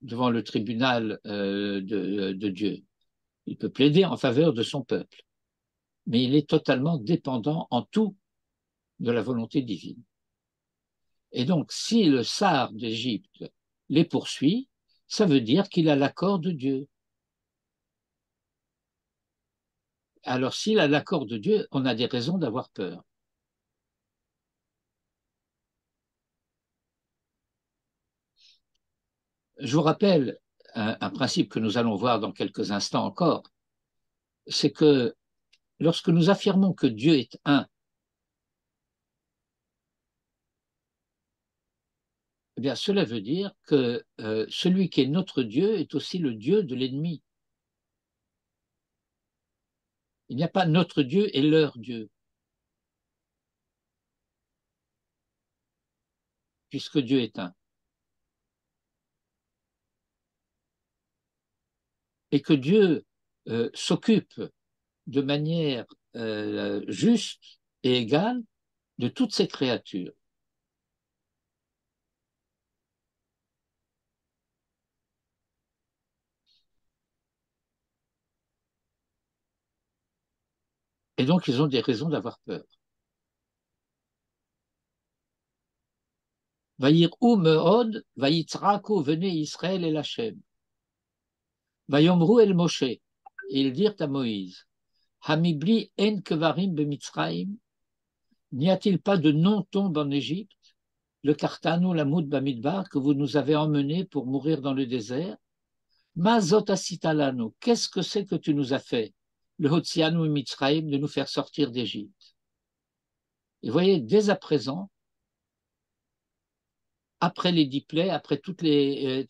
devant le tribunal de Dieu. Il peut plaider en faveur de son peuple, mais il est totalement dépendant en tout de la volonté divine. Et donc, si le sar d'Égypte les poursuit, ça veut dire qu'il a l'accord de Dieu. Alors, s'il a l'accord de Dieu, on a des raisons d'avoir peur. Je vous rappelle un principe que nous allons voir dans quelques instants encore, c'est que lorsque nous affirmons que Dieu est un, eh bien, cela veut dire que celui qui est notre Dieu est aussi le Dieu de l'ennemi. Il n'y a pas notre Dieu et leur Dieu, puisque Dieu est un. Et que Dieu s'occupe de manière juste et égale de toutes ces créatures. Et donc, ils ont des raisons d'avoir peur. Vayir'u me'od, vayitzraku, venez Israël et Hachem. Vayomru el Moshe, et ils dirent à Moïse, Hamibli en kevarim bemitzraim, n'y a-t-il pas de non-tombe en Égypte, le Kartanu, la Moud Bamidbar, que vous nous avez emmenés pour mourir dans le désert? Mazot asitalano, qu'est-ce que c'est que tu nous as fait? Le Hotzianu et Mitzraim, de nous faire sortir d'Égypte. Et voyez, dès à présent, après les 10 plaies, après toutes les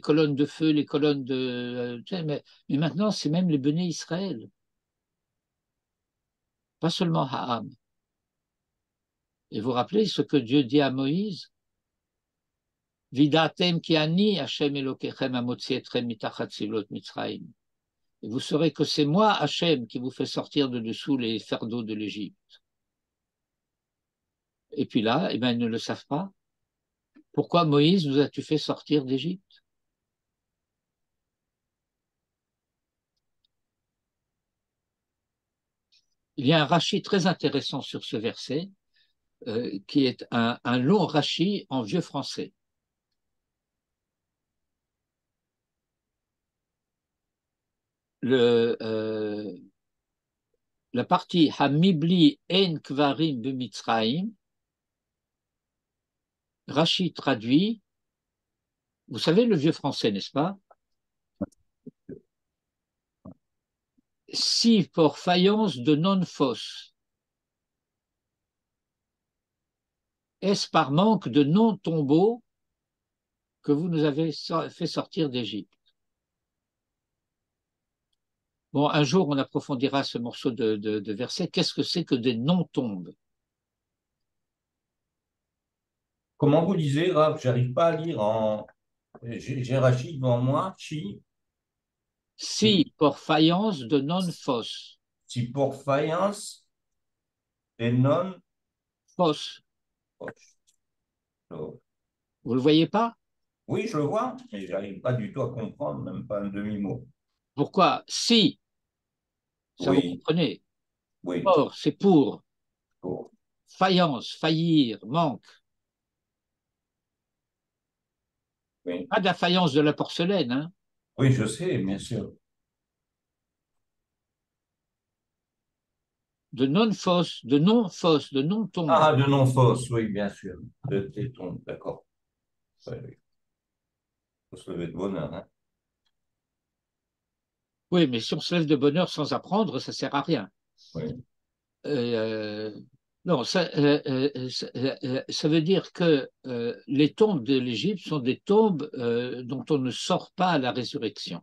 colonnes de feu, les colonnes de... mais maintenant, c'est même les Béné Israël, pas seulement Ha'am. Et vous rappelez ce que Dieu dit à Moïse? Vidatem ki ani Hashem Elokechem amotzi etrem mitachat silot Mitzrayim. Et vous saurez que c'est moi, Hachem, qui vous fait sortir de dessous les fardeaux de l'Égypte. Et puis là, eh ben, ils ne le savent pas. Pourquoi, Moïse, nous as-tu fait sortir d'Égypte? Il y a un rachi très intéressant sur ce verset, qui est un long rachi en vieux français. La partie Hamibli en kvarim b'Mitzrayim, Rachi traduit, vous savez le vieux français, n'est-ce pas? Si pour faïence de non-fausse, est-ce par manque de non-tombeau que vous nous avez fait sortir d'Égypte? Bon, un jour, on approfondira ce morceau de verset. Qu'est-ce que c'est que des non-tombes? Comment vous disiez, Rav? J'arrive pas à lire en. J'ai Rachid devant moi. Si pour faïence de non-fausse. Si pour faïence et non. Fausse. Oh. Vous le voyez pas? Oui, je le vois, mais j'arrive pas du tout à comprendre, même pas un demi-mot. Pourquoi? Si, ça vous Oui, comprenez. oui. Or, c'est pour. Oh. Faïence, faillir, manque. Oui. Pas de la faïence de la porcelaine, hein? Oui, je sais, bien sûr. De non-fausse, de non-fausse, de non-tombe. Ah, de non-fausse, oui, bien sûr. De téton, d'accord. Oui, oui. Faut se lever de bonne heure, hein. Oui, mais si on se lève de bonne heure sans apprendre, ça sert à rien. Oui. Non, ça veut dire que les tombes de l'Égypte sont des tombes dont on ne sort pas à la résurrection.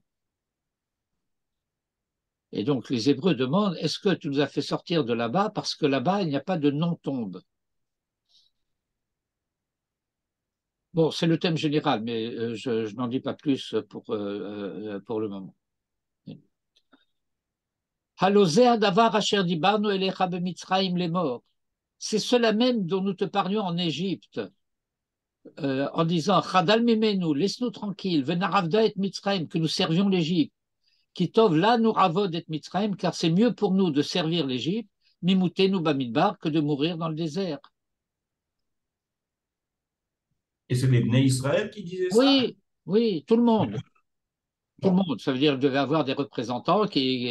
Et donc les Hébreux demandent, est-ce que tu nous as fait sortir de là-bas parce que là-bas, il n'y a pas de non-tombe? Bon, c'est le thème général, mais je n'en dis pas plus pour le moment. C'est cela même dont nous te parlions en Égypte, en disant Chadal mimenu, laisse-nous tranquilles, venaravda et Mitzrayim, que nous servions l'Égypte. Kitov la nous ravod et Mitzrayim, car c'est mieux pour nous de servir l'Égypte, mimoutenu bamidbar, que de mourir dans le désert. Et c'est les Bnei Israël qui disaient ça? Oui, oui, tout le monde. Tout le monde, ça veut dire qu'il devait avoir des représentants qui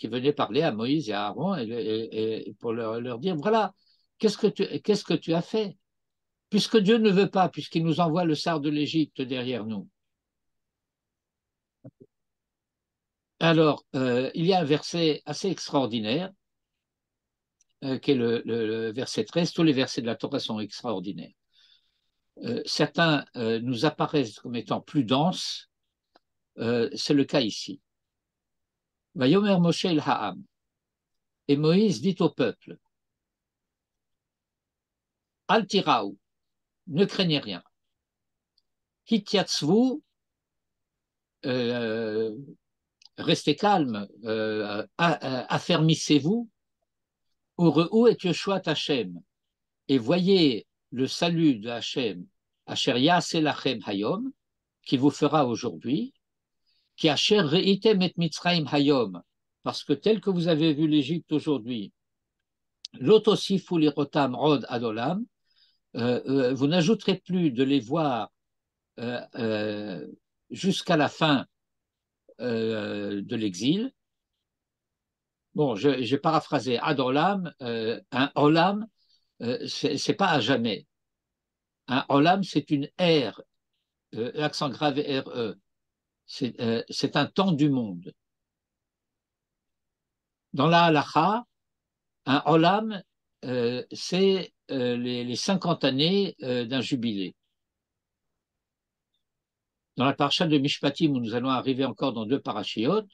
venaient parler à Moïse et à Aaron et pour leur dire, voilà, qu'est-ce que tu as fait? Puisque Dieu ne veut pas, puisqu'il nous envoie le sar de l'Égypte derrière nous. Alors, il y a un verset assez extraordinaire, qui est le verset 13. Tous les versets de la Torah sont extraordinaires. Certains nous apparaissent comme étant plus denses, c'est le cas ici. Vayomer Moshe el Ha'am. Et Moïse dit au peuple, Al tiraou, ne craignez rien. Hityatzvu, restez calme, affermissez-vous, Ureu et Yoshua Hashem, et voyez le salut de Hashem, Asher Yaseh Lachem Hayom, qui vous fera aujourd'hui, qui Asher Reitem et Mitzrayim Hayom, parce que tel que vous avez vu l'Égypte aujourd'hui, Lotosifu lirotam rod adolam, vous n'ajouterez plus de les voir jusqu'à la fin de l'exil. Bon, j'ai paraphrasé Adolam, un Olam, c'est pas à jamais. Un Olam, c'est une ère, accent grave RE. C'est un temps du monde. Dans la halakha, un Olam, c'est les 50 années d'un jubilé. Dans la paracha de Mishpatim, où nous allons arriver encore dans 2 parachiotes,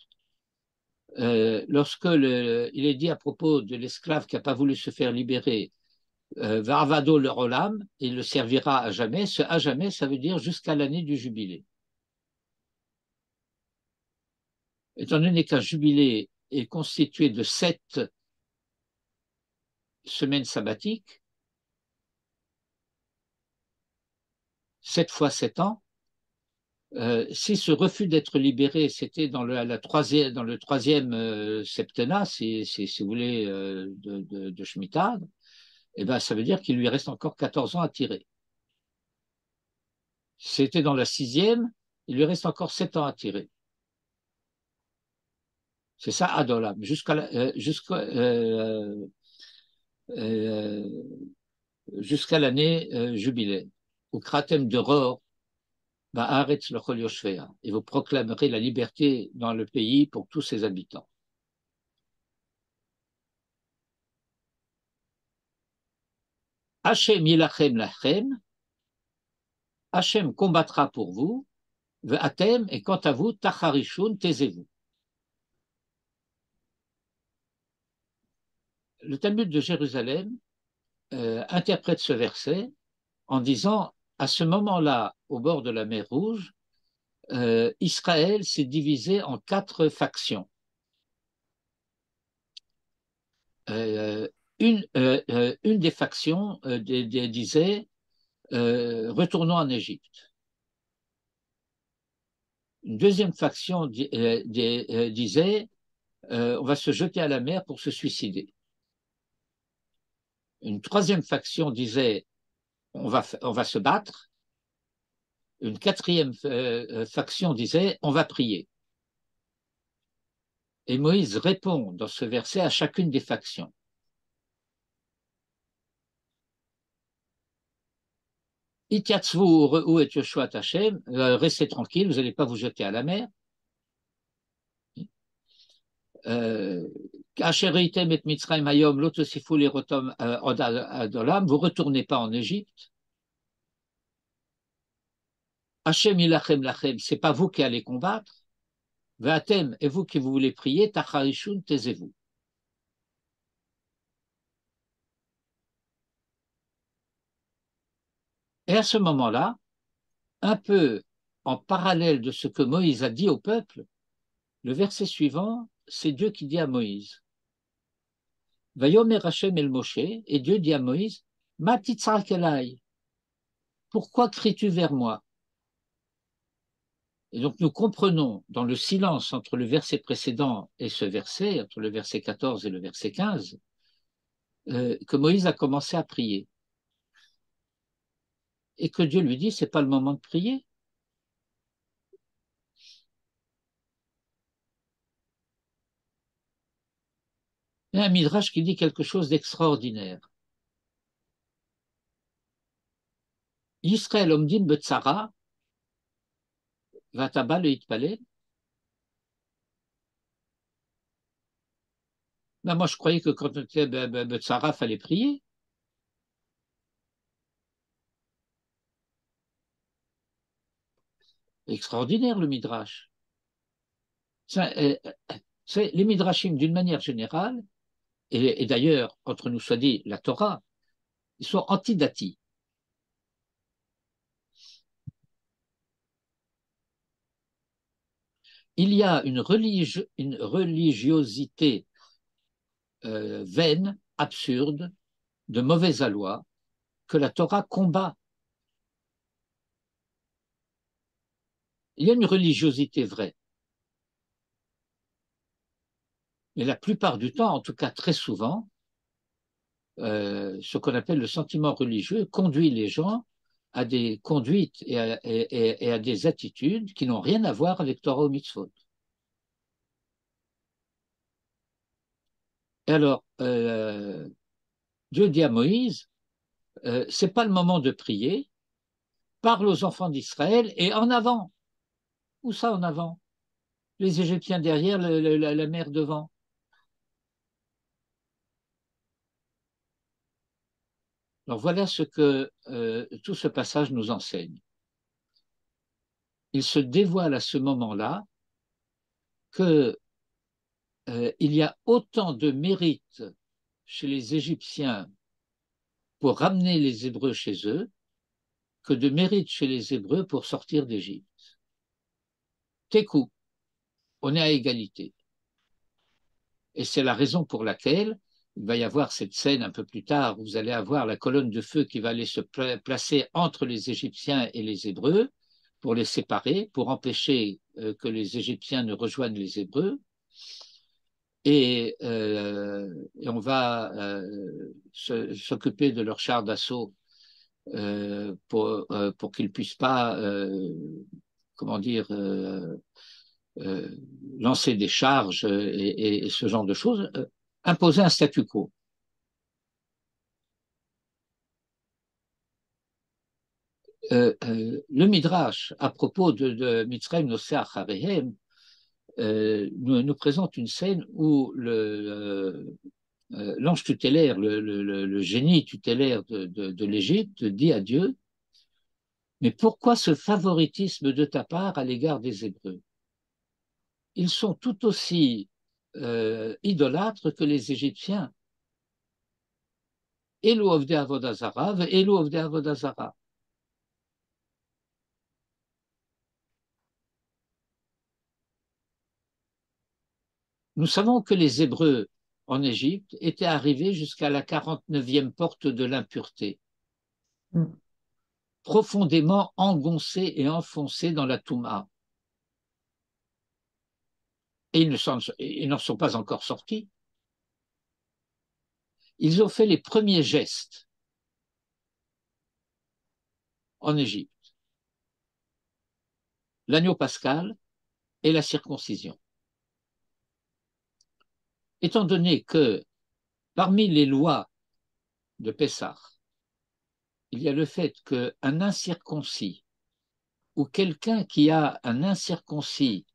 lorsque il est dit à propos de l'esclave qui n'a pas voulu se faire libérer, Varvado le rolam, il le servira à jamais. Ce à jamais, ça veut dire jusqu'à l'année du jubilé. Étant donné qu'un jubilé est constitué de 7 semaines sabbatiques, 7 fois 7 ans, si ce refus d'être libéré, c'était dans le troisième septennat, si vous voulez, de Shemitah, eh ben, ça veut dire qu'il lui reste encore 14 ans à tirer. Si c'était dans la 6e, il lui reste encore 7 ans à tirer. C'est ça, Adolam, jusqu'à l'année jubilaire. Ou Kratem de Ror, Ba'aretz l'Ochol Yoshvea, et vous proclamerez la liberté dans le pays pour tous ses habitants. Hachem yilachem lachem, Hachem combattra pour vous, Ve'atem, et quant à vous, Tacharishun, taisez-vous. Le Talmud de Jérusalem interprète ce verset en disant, à ce moment-là, au bord de la mer Rouge, Israël s'est divisé en 4 factions. Une des factions disait retournons en Égypte. Une deuxième faction disait on va se jeter à la mer pour se suicider. Une troisième faction disait on va se battre. Une quatrième faction disait on va prier. Et Moïse répond dans ce verset à chacune des factions. Itiatzvu Reu et Yoshua Hashem, restez tranquille, vous n'allez pas vous jeter à la mer. Kacheritem et Mitzrayim Hayom, Lotosifu Lerotom Adolam, vous ne retournez pas en Égypte. Hashem Ilachem Lachem, ce n'est pas vous qui allez combattre. Vatem, et vous qui vous voulez prier, Tacharishun, taisez-vous. Et à ce moment-là, un peu en parallèle de ce que Moïse a dit au peuple, le verset suivant, c'est Dieu qui dit à Moïse. Vayomer Hashem el Moshe, et Dieu dit à Moïse, Ma titzrak elai, pourquoi cries-tu vers moi? Et donc nous comprenons dans le silence entre le verset précédent et ce verset, entre le verset 14 et le verset 15, que Moïse a commencé à prier. Et que Dieu lui dit, c'est pas le moment de prier. Il y a un midrash qui dit quelque chose d'extraordinaire. Yisrael omdin betzara, vataba le hitpalel. Ben moi, je croyais que quand on était betzara, il fallait prier. Extraordinaire le midrash. Les midrashim, d'une manière générale, et d'ailleurs, entre nous soit dit, la Torah, ils sont antidati. Il y a une religiosité vaine, absurde, de mauvaise aloi, que la Torah combat. Il y a une religiosité vraie. Mais la plupart du temps, en tout cas très souvent, ce qu'on appelle le sentiment religieux conduit les gens à des conduites et à des attitudes qui n'ont rien à voir avec Torah ou Mitzvot. Et alors, Dieu dit à Moïse, c'est pas le moment de prier, parle aux enfants d'Israël et en avant. Où ça en avant? Les Égyptiens derrière, la mer devant. Alors voilà ce que tout ce passage nous enseigne. Il se dévoile à ce moment-là que il y a autant de mérite chez les Égyptiens pour ramener les Hébreux chez eux que de mérite chez les Hébreux pour sortir d'Égypte. Tekou, on est à égalité. Et c'est la raison pour laquelle il va y avoir cette scène un peu plus tard, où vous allez avoir la colonne de feu qui va aller se placer entre les Égyptiens et les Hébreux pour les séparer, pour empêcher que les Égyptiens ne rejoignent les Hébreux. Et on va s'occuper de leurs chars d'assaut pour qu'ils ne puissent pas, comment dire, lancer des charges et ce genre de choses, imposer un statu quo. Le Midrash, à propos de Mitzrayim Nosea Charehem, nous présente une scène où l'ange tutélaire, le génie tutélaire de l'Égypte dit à Dieu, mais pourquoi ce favoritisme de ta part à l'égard des Hébreux? Ils sont tout aussi idolâtres que les Égyptiens. Elu ovdei avodah zara, elu ovdei avodah zara. Nous savons que les Hébreux en Égypte étaient arrivés jusqu'à la 49e porte de l'impureté, profondément engoncés et enfoncés dans la Touma. Et ils n'en sont pas encore sortis. Ils ont fait les premiers gestes en Égypte. L'agneau pascal et la circoncision. Étant donné que parmi les lois de Pessah, il y a le fait qu'un incirconcis ou quelqu'un qui a un incirconcis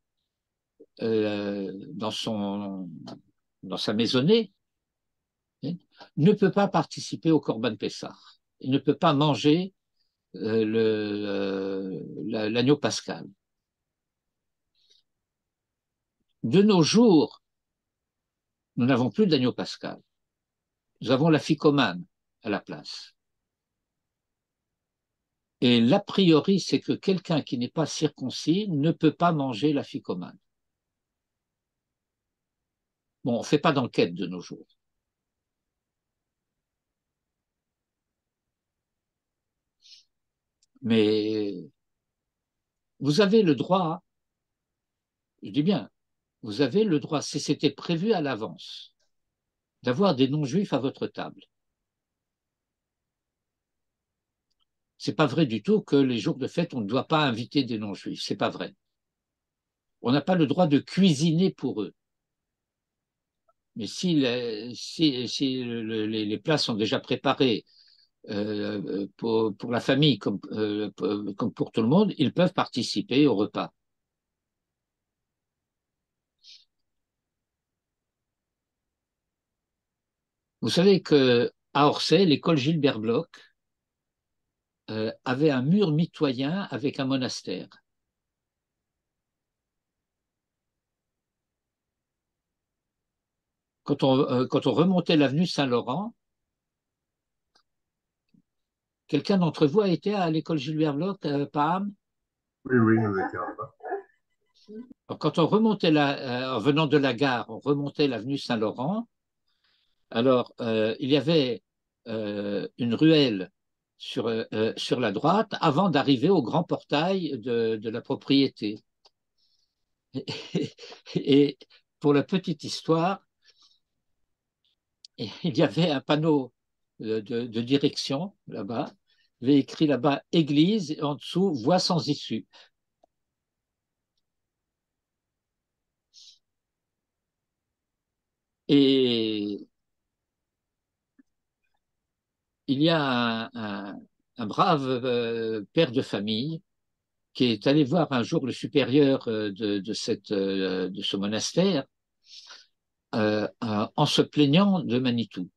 dans sa maisonnée ne peut pas participer au Corban Pessah. Il ne peut pas manger l'agneau pascal. De nos jours, nous n'avons plus d'agneau pascal. Nous avons la ficomane à la place. Et l'a priori, c'est que quelqu'un qui n'est pas circoncis ne peut pas manger la ficomane. Bon, on ne fait pas d'enquête de nos jours. Mais vous avez le droit, je dis bien, vous avez le droit, si c'était prévu à l'avance, d'avoir des non-juifs à votre table. C'est pas vrai du tout que les jours de fête, on ne doit pas inviter des non-juifs. C'est pas vrai. On n'a pas le droit de cuisiner pour eux. Mais si les plats sont déjà préparés pour la famille comme pour tout le monde, ils peuvent participer au repas. Vous savez qu'à Orsay, l'école Gilbert Bloch avait un mur mitoyen avec un monastère. Quand on remontait l'avenue Saint-Laurent, quelqu'un d'entre vous a été à l'école Gilbert Bloch, Paham? Oui, oui, nous étions là-bas. Quand on remontait en venant de la gare, on remontait l'avenue Saint-Laurent. Alors, il y avait une ruelle sur la droite avant d'arriver au grand portail de la propriété. Et pour la petite histoire, il y avait un panneau de direction là-bas. Il y avait écrit là-bas église et en dessous voie sans issue. Et il y a un brave père de famille qui est allé voir un jour le supérieur de ce monastère en se plaignant de Manitou,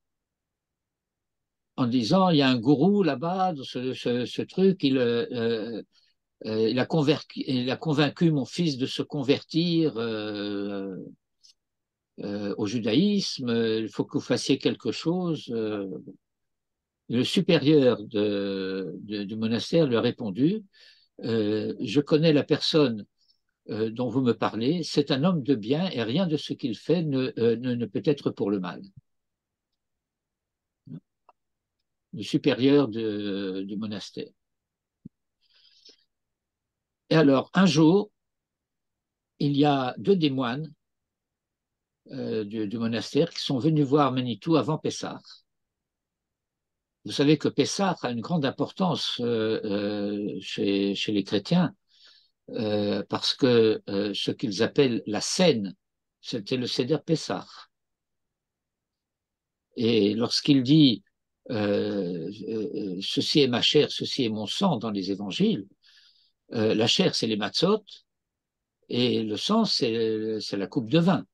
en disant, il y a un gourou là-bas, ce truc, il a convaincu mon fils de se convertir au judaïsme, il faut que vous fassiez quelque chose. Le supérieur du monastère lui a répondu, je connais la personne dont vous me parlez, c'est un homme de bien et rien de ce qu'il fait ne peut être pour le mal. Le supérieur du monastère. Et alors, un jour, il y a deux des moines du monastère qui sont venus voir Manitou avant Pessah. Vous savez que Pessah a une grande importance chez les chrétiens parce que ce qu'ils appellent la scène, c'était le Seder Pessah. Et lorsqu'il dit ceci est ma chair, ceci est mon sang dans les évangiles, la chair c'est les matzot et le sang c'est la coupe de vin,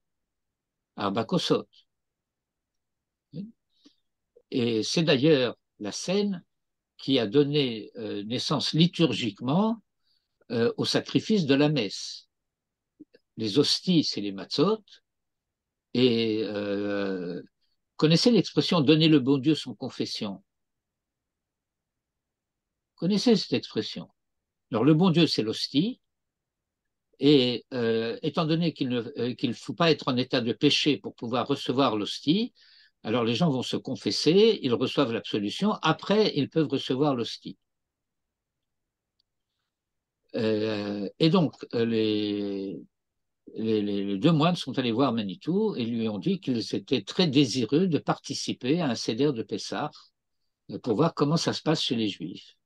arba kosot. Et c'est d'ailleurs la scène qui a donné naissance liturgiquement au sacrifice de la messe. Les hosties, c'est les matzot, et connaissez l'expression « donner le bon Dieu son confession ». Connaissez cette expression. Alors le bon Dieu, c'est l'hostie, et étant donné qu'il ne faut pas être en état de péché pour pouvoir recevoir l'hostie, alors les gens vont se confesser, ils reçoivent l'absolution, après ils peuvent recevoir l'hostie. Et donc les deux moines sont allés voir Manitou et lui ont dit qu'ils étaient très désireux de participer à un seder de Pessah pour voir comment ça se passe chez les Juifs.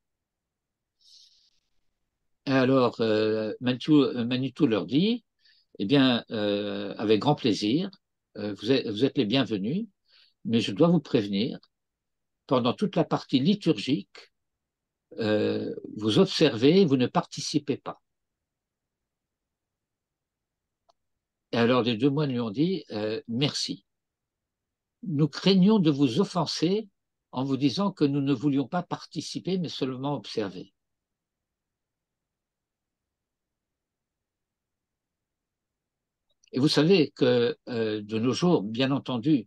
Et alors Manitou leur dit, eh bien, avec grand plaisir, vous êtes les bienvenus, mais je dois vous prévenir, pendant toute la partie liturgique, vous observez, vous ne participez pas. Et alors les deux moines lui ont dit, merci. Nous craignons de vous offenser en vous disant que nous ne voulions pas participer, mais seulement observer. Et vous savez que de nos jours, bien entendu,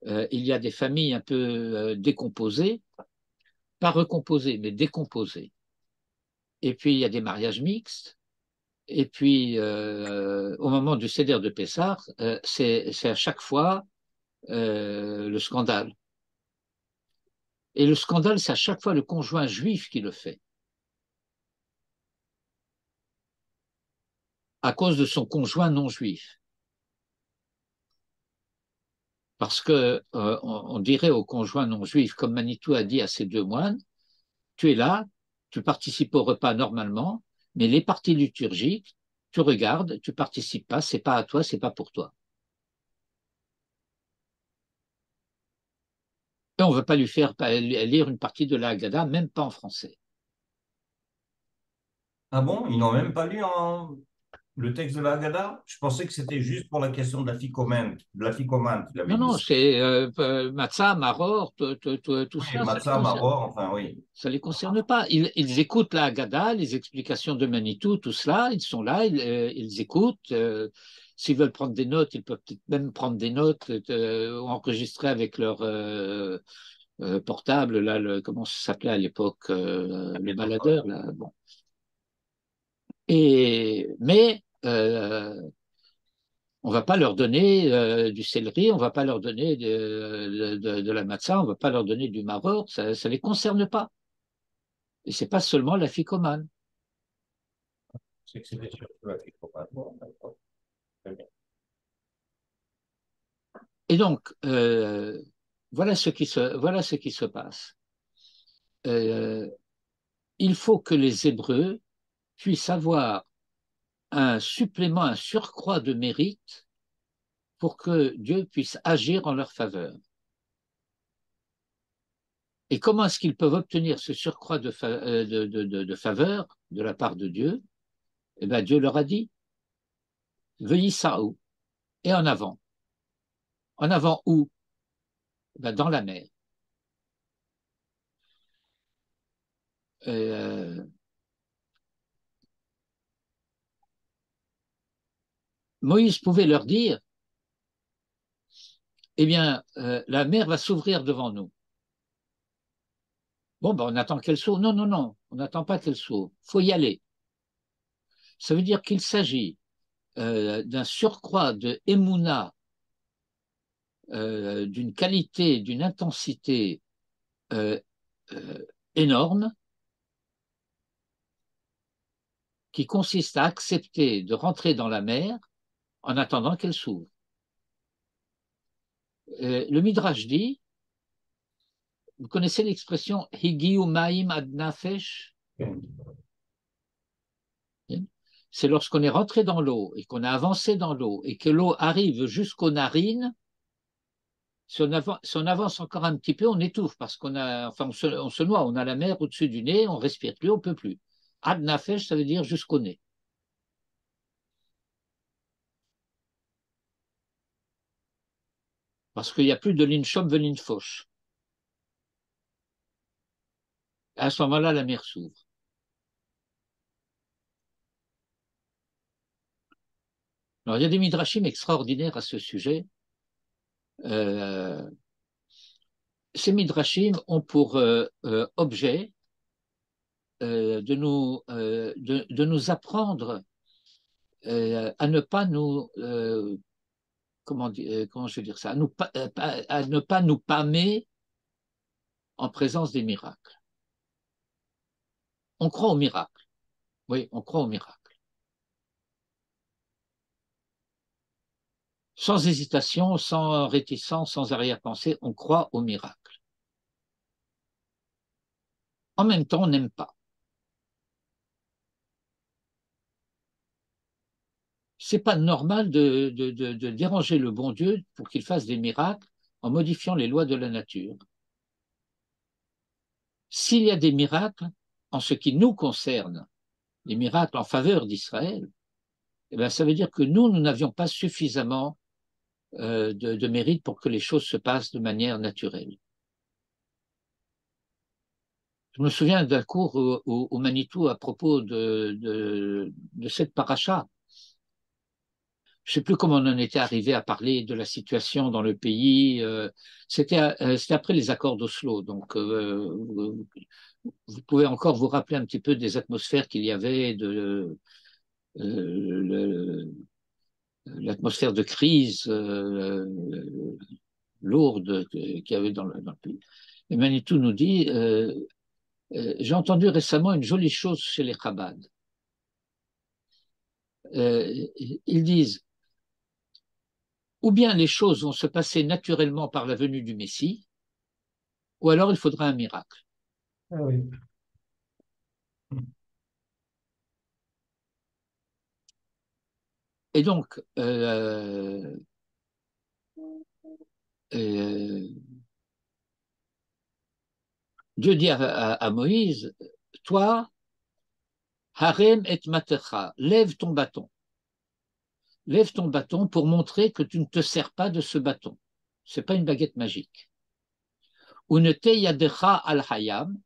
il y a des familles un peu décomposées, pas recomposées, mais décomposées. Et puis, il y a des mariages mixtes. Et puis, au moment du Seder de Pessah, c'est à chaque fois le scandale. Et le scandale, c'est à chaque fois le conjoint juif qui le fait. À cause de son conjoint non juif. Parce que on dirait au conjoint non juif, comme Manitou a dit à ces deux moines, tu es là, tu participes au repas normalement, mais les parties liturgiques, tu regardes, tu participes pas, c'est pas à toi, c'est pas pour toi. Et on ne veut pas lui faire lire une partie de la Haggadah, même pas en français. Ah bon, ils n'ont même pas lu le texte de la Haggadah? Je pensais que c'était juste pour la question de la ficomane qu'il avait Non, dit non, ça. c'est matzah, maror, tout Oui, ça, ça les Matzah, concerne. Maror, enfin oui. Ça les concerne pas. Ils écoutent la Haggadah, les explications de Manitou, tout cela, ils sont là, ils écoutent. S'ils veulent prendre des notes, ils peuvent peut-être même prendre des notes ou enregistrer avec leur portable, là, comment ça s'appelait à l'époque, le baladeur, là, bon. Mais on ne va pas leur donner du céleri, on ne va pas leur donner de la matzah, on ne va pas leur donner du maror, ça ne les concerne pas. Et ce n'est pas seulement la ficomane. C'est que c'était surtout la ficomane. Bon, d'accord. Très bien. Et donc, voilà ce qui se passe. Il faut que les Hébreux puissent avoir un supplément, un surcroît de mérite pour que Dieu puisse agir en leur faveur. Et comment est-ce qu'ils peuvent obtenir ce surcroît de faveur de la part de Dieu? Eh bien, Dieu leur a dit, veuillez Saou, et en avant. En avant où? Ben, dans la mer. Moïse pouvait leur dire, eh bien, la mer va s'ouvrir devant nous. Bon, ben, on attend qu'elle s'ouvre. Non, non, non, on n'attend pas qu'elle s'ouvre. Il faut y aller. Ça veut dire qu'il s'agit d'un surcroît de émouna, d'une qualité, d'une intensité euh, énorme, qui consiste à accepter de rentrer dans la mer en attendant qu'elle s'ouvre. Le Midrash dit, vous connaissez l'expression Higiu Maim ad Nafesh? C'est lorsqu'on est rentré dans l'eau et qu'on a avancé dans l'eau et que l'eau arrive jusqu'aux narines. Si on avance encore un petit peu, on étouffe parce on se noie, on a la mer au-dessus du nez, on respire plus, on peut plus. Ad Nafesh, ça veut dire jusqu'au nez. Parce qu'il n'y a plus de l'inchom velinfosh. À ce moment-là, la mer s'ouvre. Alors, il y a des midrashim extraordinaires à ce sujet. Ces midrashim ont pour objet de nous apprendre à ne pas nous comment je veux dire ça, à ne pas nous pâmer en présence des miracles. On croit aux miracles. Oui, on croit aux miracles. Sans hésitation, sans réticence, sans arrière-pensée, on croit aux miracles. En même temps, on n'aime pas. C'est pas normal de déranger le bon Dieu pour qu'il fasse des miracles en modifiant les lois de la nature. S'il y a des miracles, en ce qui nous concerne, les miracles en faveur d'Israël, eh bien, ça veut dire que nous n'avions pas suffisamment de mérite pour que les choses se passent de manière naturelle. Je me souviens d'un cours au Manitou à propos de cette paracha. Je ne sais plus comment on en était arrivé à parler de la situation dans le pays. C'était après les accords d'Oslo. Donc, vous pouvez encore vous rappeler un petit peu des atmosphères qu'il y avait, de l'atmosphère de crise lourde qu'il y avait dans le pays. Et Manitou nous dit, j'ai entendu récemment une jolie chose chez les Chabad. Ils disent, ou bien les choses vont se passer naturellement par la venue du Messie, ou alors il faudra un miracle. Ah oui. Et donc, Dieu dit à Moïse, toi, harem et matecha, lève ton bâton. Lève ton bâton pour montrer que tu ne te sers pas de ce bâton. Ce n'est pas une baguette magique. Unete yadecha al hayam,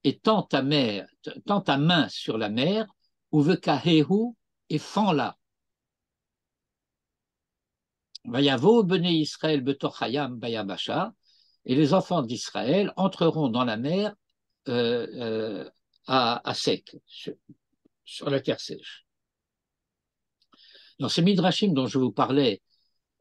et tends ta main sur la mer, uvekahehu, et fends-la. Vayavo bene Israël betor hayam bayabasha, et les enfants d'Israël entreront dans la mer à sec, sur la terre sèche. Dans ces midrashim dont je vous parlais,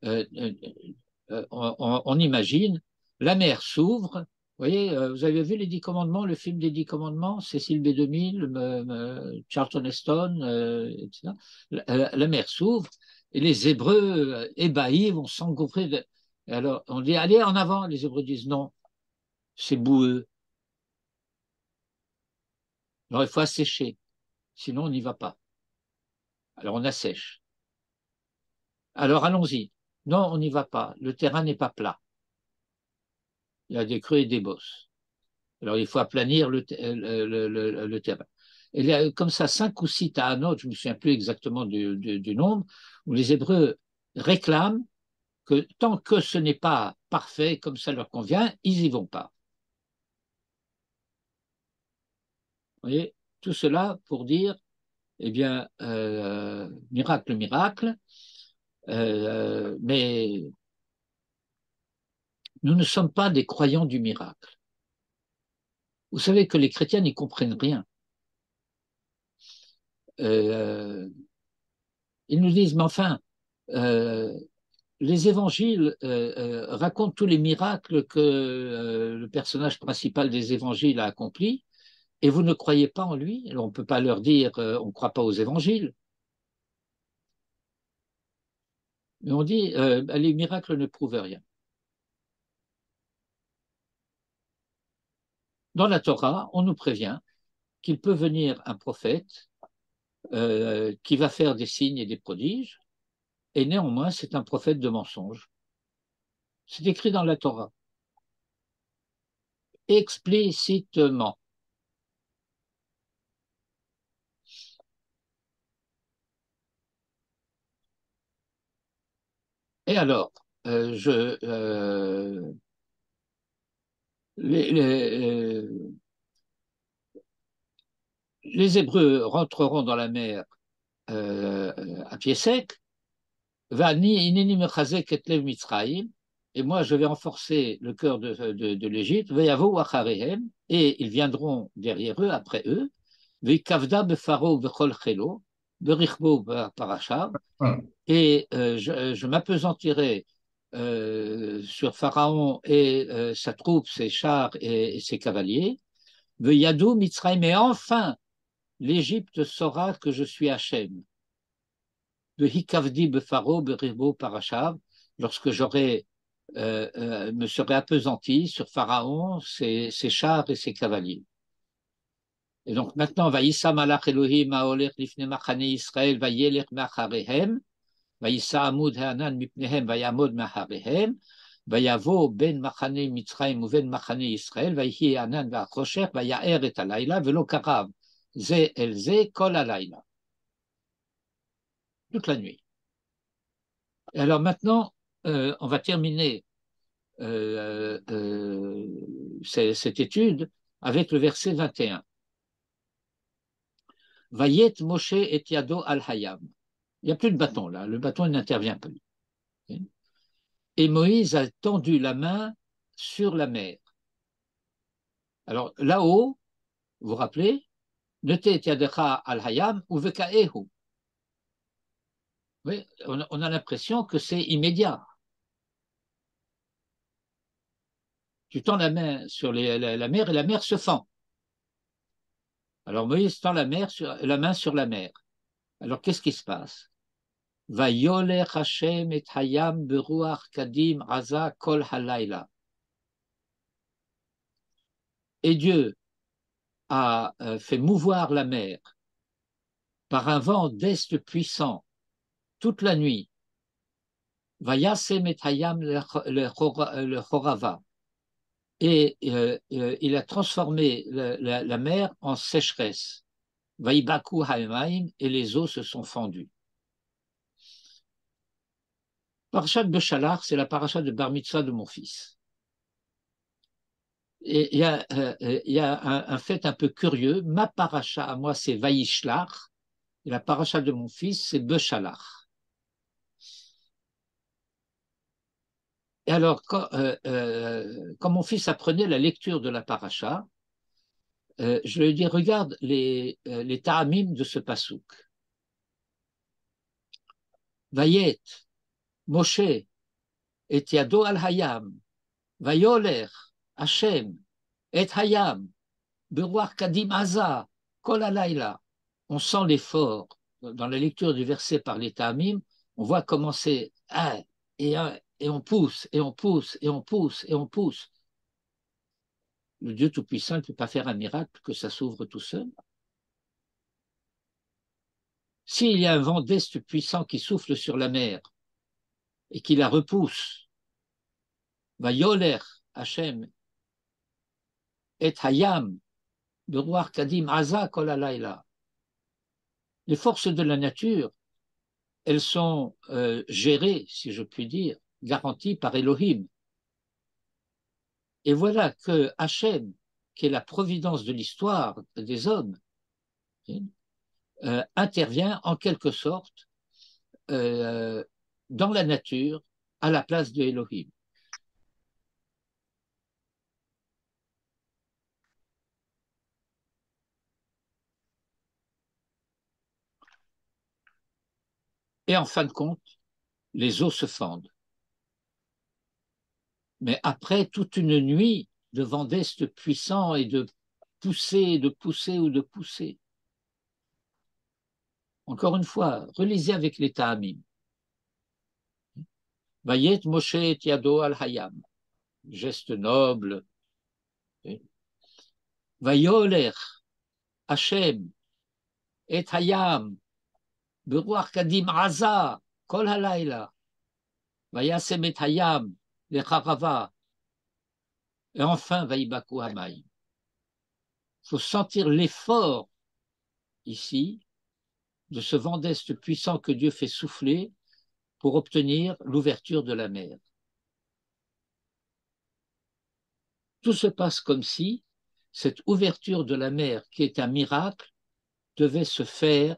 on imagine, la mer s'ouvre. Vous voyez, vous avez vu les 10 commandements, le film des 10 commandements, Cécile B2000, Charlton Heston, etc. La mer s'ouvre et les Hébreux ébahis vont s'engouffrer. Alors on dit, allez en avant, les Hébreux disent non, c'est boueux. Alors il faut assécher, sinon on n'y va pas. Alors on assèche. Alors allons-y. Non, on n'y va pas. Le terrain n'est pas plat. Il y a des creux et des bosses. Alors il faut aplanir le terrain. Et il y a comme ça 5 ou 6 ta'anot, je ne me souviens plus exactement du nombre, où les Hébreux réclament que tant que ce n'est pas parfait comme ça leur convient, ils n'y vont pas. voyez, tout cela pour dire, eh bien, miracle, miracle, mais nous ne sommes pas des croyants du miracle. Vous savez que les chrétiens n'y comprennent rien. Ils nous disent, mais enfin, les évangiles racontent tous les miracles que le personnage principal des évangiles a accomplis, et vous ne croyez pas en lui. Alors, on ne peut pas leur dire, on ne croit pas aux évangiles. Mais on dit, les miracles ne prouvent rien. Dans la Torah, on nous prévient qu'il peut venir un prophète qui va faire des signes et des prodiges, et néanmoins, c'est un prophète de mensonge. C'est écrit dans la Torah, explicitement. Et alors, les Hébreux rentreront dans la mer à pied sec, et moi je vais renforcer le cœur de l'Égypte, et ils viendront derrière eux, après eux, et je m'apesantirai sur Pharaon et sa troupe, ses chars et ses cavaliers, et enfin l'Égypte saura que je suis Hachem. Lorsque me serai appesanti sur Pharaon, ses chars et ses cavaliers. Et donc maintenant, Vaïssa malach Elohim haolech lifnei machane Israël vayelech macharehem, Vaïssa amud ha'anan mipnehem vayamod macharehem, Vayavo ben machane Mitzrayim uven machane Israël, Vayhi anan va'achosher, Vayaer et halayla, velo karav ze el ze kol halayla. Toute la nuit. Et alors maintenant, on va terminer cette étude avec le verset 21. Vayet Moshe et Yado al Hayam. Il n'y a plus de bâton là, le bâton n'intervient plus. Et Moïse a tendu la main sur la mer. Alors là-haut, vous vous rappelez, Nete Yadecha al Hayam ou Vekaehu. Oui, on a l'impression que c'est immédiat. Tu tends la main sur la mer et la mer se fend. Alors Moïse tend la main sur la mer. Alors qu'est-ce qui se passe? Vayoler Hashem et Hayam beruach kadim aza kol halayla. Et Dieu a fait mouvoir la mer par un vent d'est puissant toute la nuit. Vayasem et Hayam le chorava. Et il a transformé la mer en sécheresse. Vaïbaku haïmaïm, et les eaux se sont fendues. Parashat Beshalach, c'est la parashat de Bar Mitzvah de mon fils. Et il y a un fait un peu curieux. Ma parasha à moi, c'est Vaïshlach, et la parasha de mon fils, c'est Beshalach. Et alors, quand mon fils apprenait la lecture de la paracha, je lui ai dit, regarde les ta'amim de ce pasouk. Vayet, Moshe, et Yado al Hayam, Vayoler, Hashem, et Hayam, Beruach Kadim Aza, Kol Halayla. On sent l'effort dans la lecture du verset par les ta'amim, on voit commencer et on pousse, et on pousse, et on pousse, et on pousse. Le Dieu Tout-Puissant ne peut pas faire un miracle que ça s'ouvre tout seul. S'il y a un vent d'est puissant qui souffle sur la mer et qui la repousse, va yoler Hashem et Hayam beruach kadim aza kol halayla. Les forces de la nature, elles sont gérées, si je puis dire, garanties par Elohim. Et voilà que Hashem qui est la providence de l'histoire des hommes, intervient en quelque sorte dans la nature à la place de Elohim. Et en fin de compte, les eaux se fendent. Mais après toute une nuit de vent d'est puissant et de pousser, de pousser ou de pousser. Encore une fois, relisez avec les Ta'amim. Vayet Moshe et Yado al Hayam, geste noble. Vayoler Hashem et Hayam, Beruach Kadim Aza, Kol Halayla, Vayasem et Hayam, Lecharava, et enfin Vayibaku Hamayim. Il faut sentir l'effort ici de ce vent d'est puissant que Dieu fait souffler pour obtenir l'ouverture de la mer. Tout se passe comme si cette ouverture de la mer, qui est un miracle, devait se faire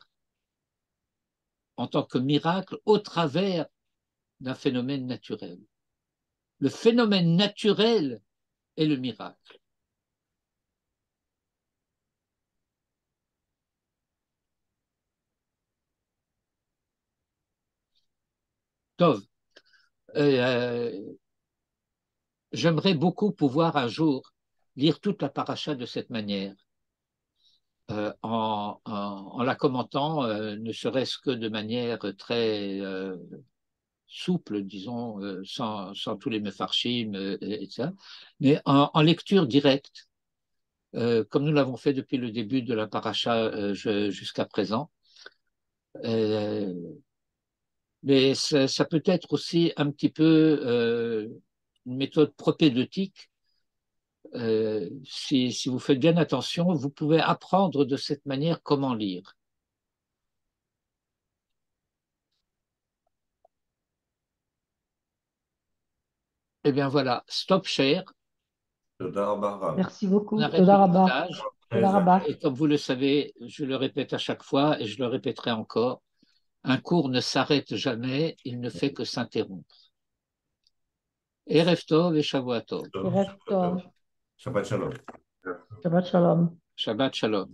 en tant que miracle au travers d'un phénomène naturel. Le phénomène naturel est le miracle. Tov, j'aimerais beaucoup pouvoir un jour lire toute la paracha de cette manière, en la commentant, ne serait-ce que de manière très souple, disons, sans tous les mefarshim, etc., mais en lecture directe, comme nous l'avons fait depuis le début de la paracha jusqu'à présent. Mais ça peut être aussi un petit peu une méthode propédeutique. Si vous faites bien attention, vous pouvez apprendre de cette manière comment lire. Eh bien voilà, stop share. Merci beaucoup. On arrête le montage. Toda rabba. Et comme vous le savez, je le répète à chaque fois et je le répéterai encore, un cours ne s'arrête jamais, il ne fait que s'interrompre. Erev Tov et Shavua Tov. Erev Tov. Shabbat Shalom. Shabbat Shalom. Shabbat Shalom.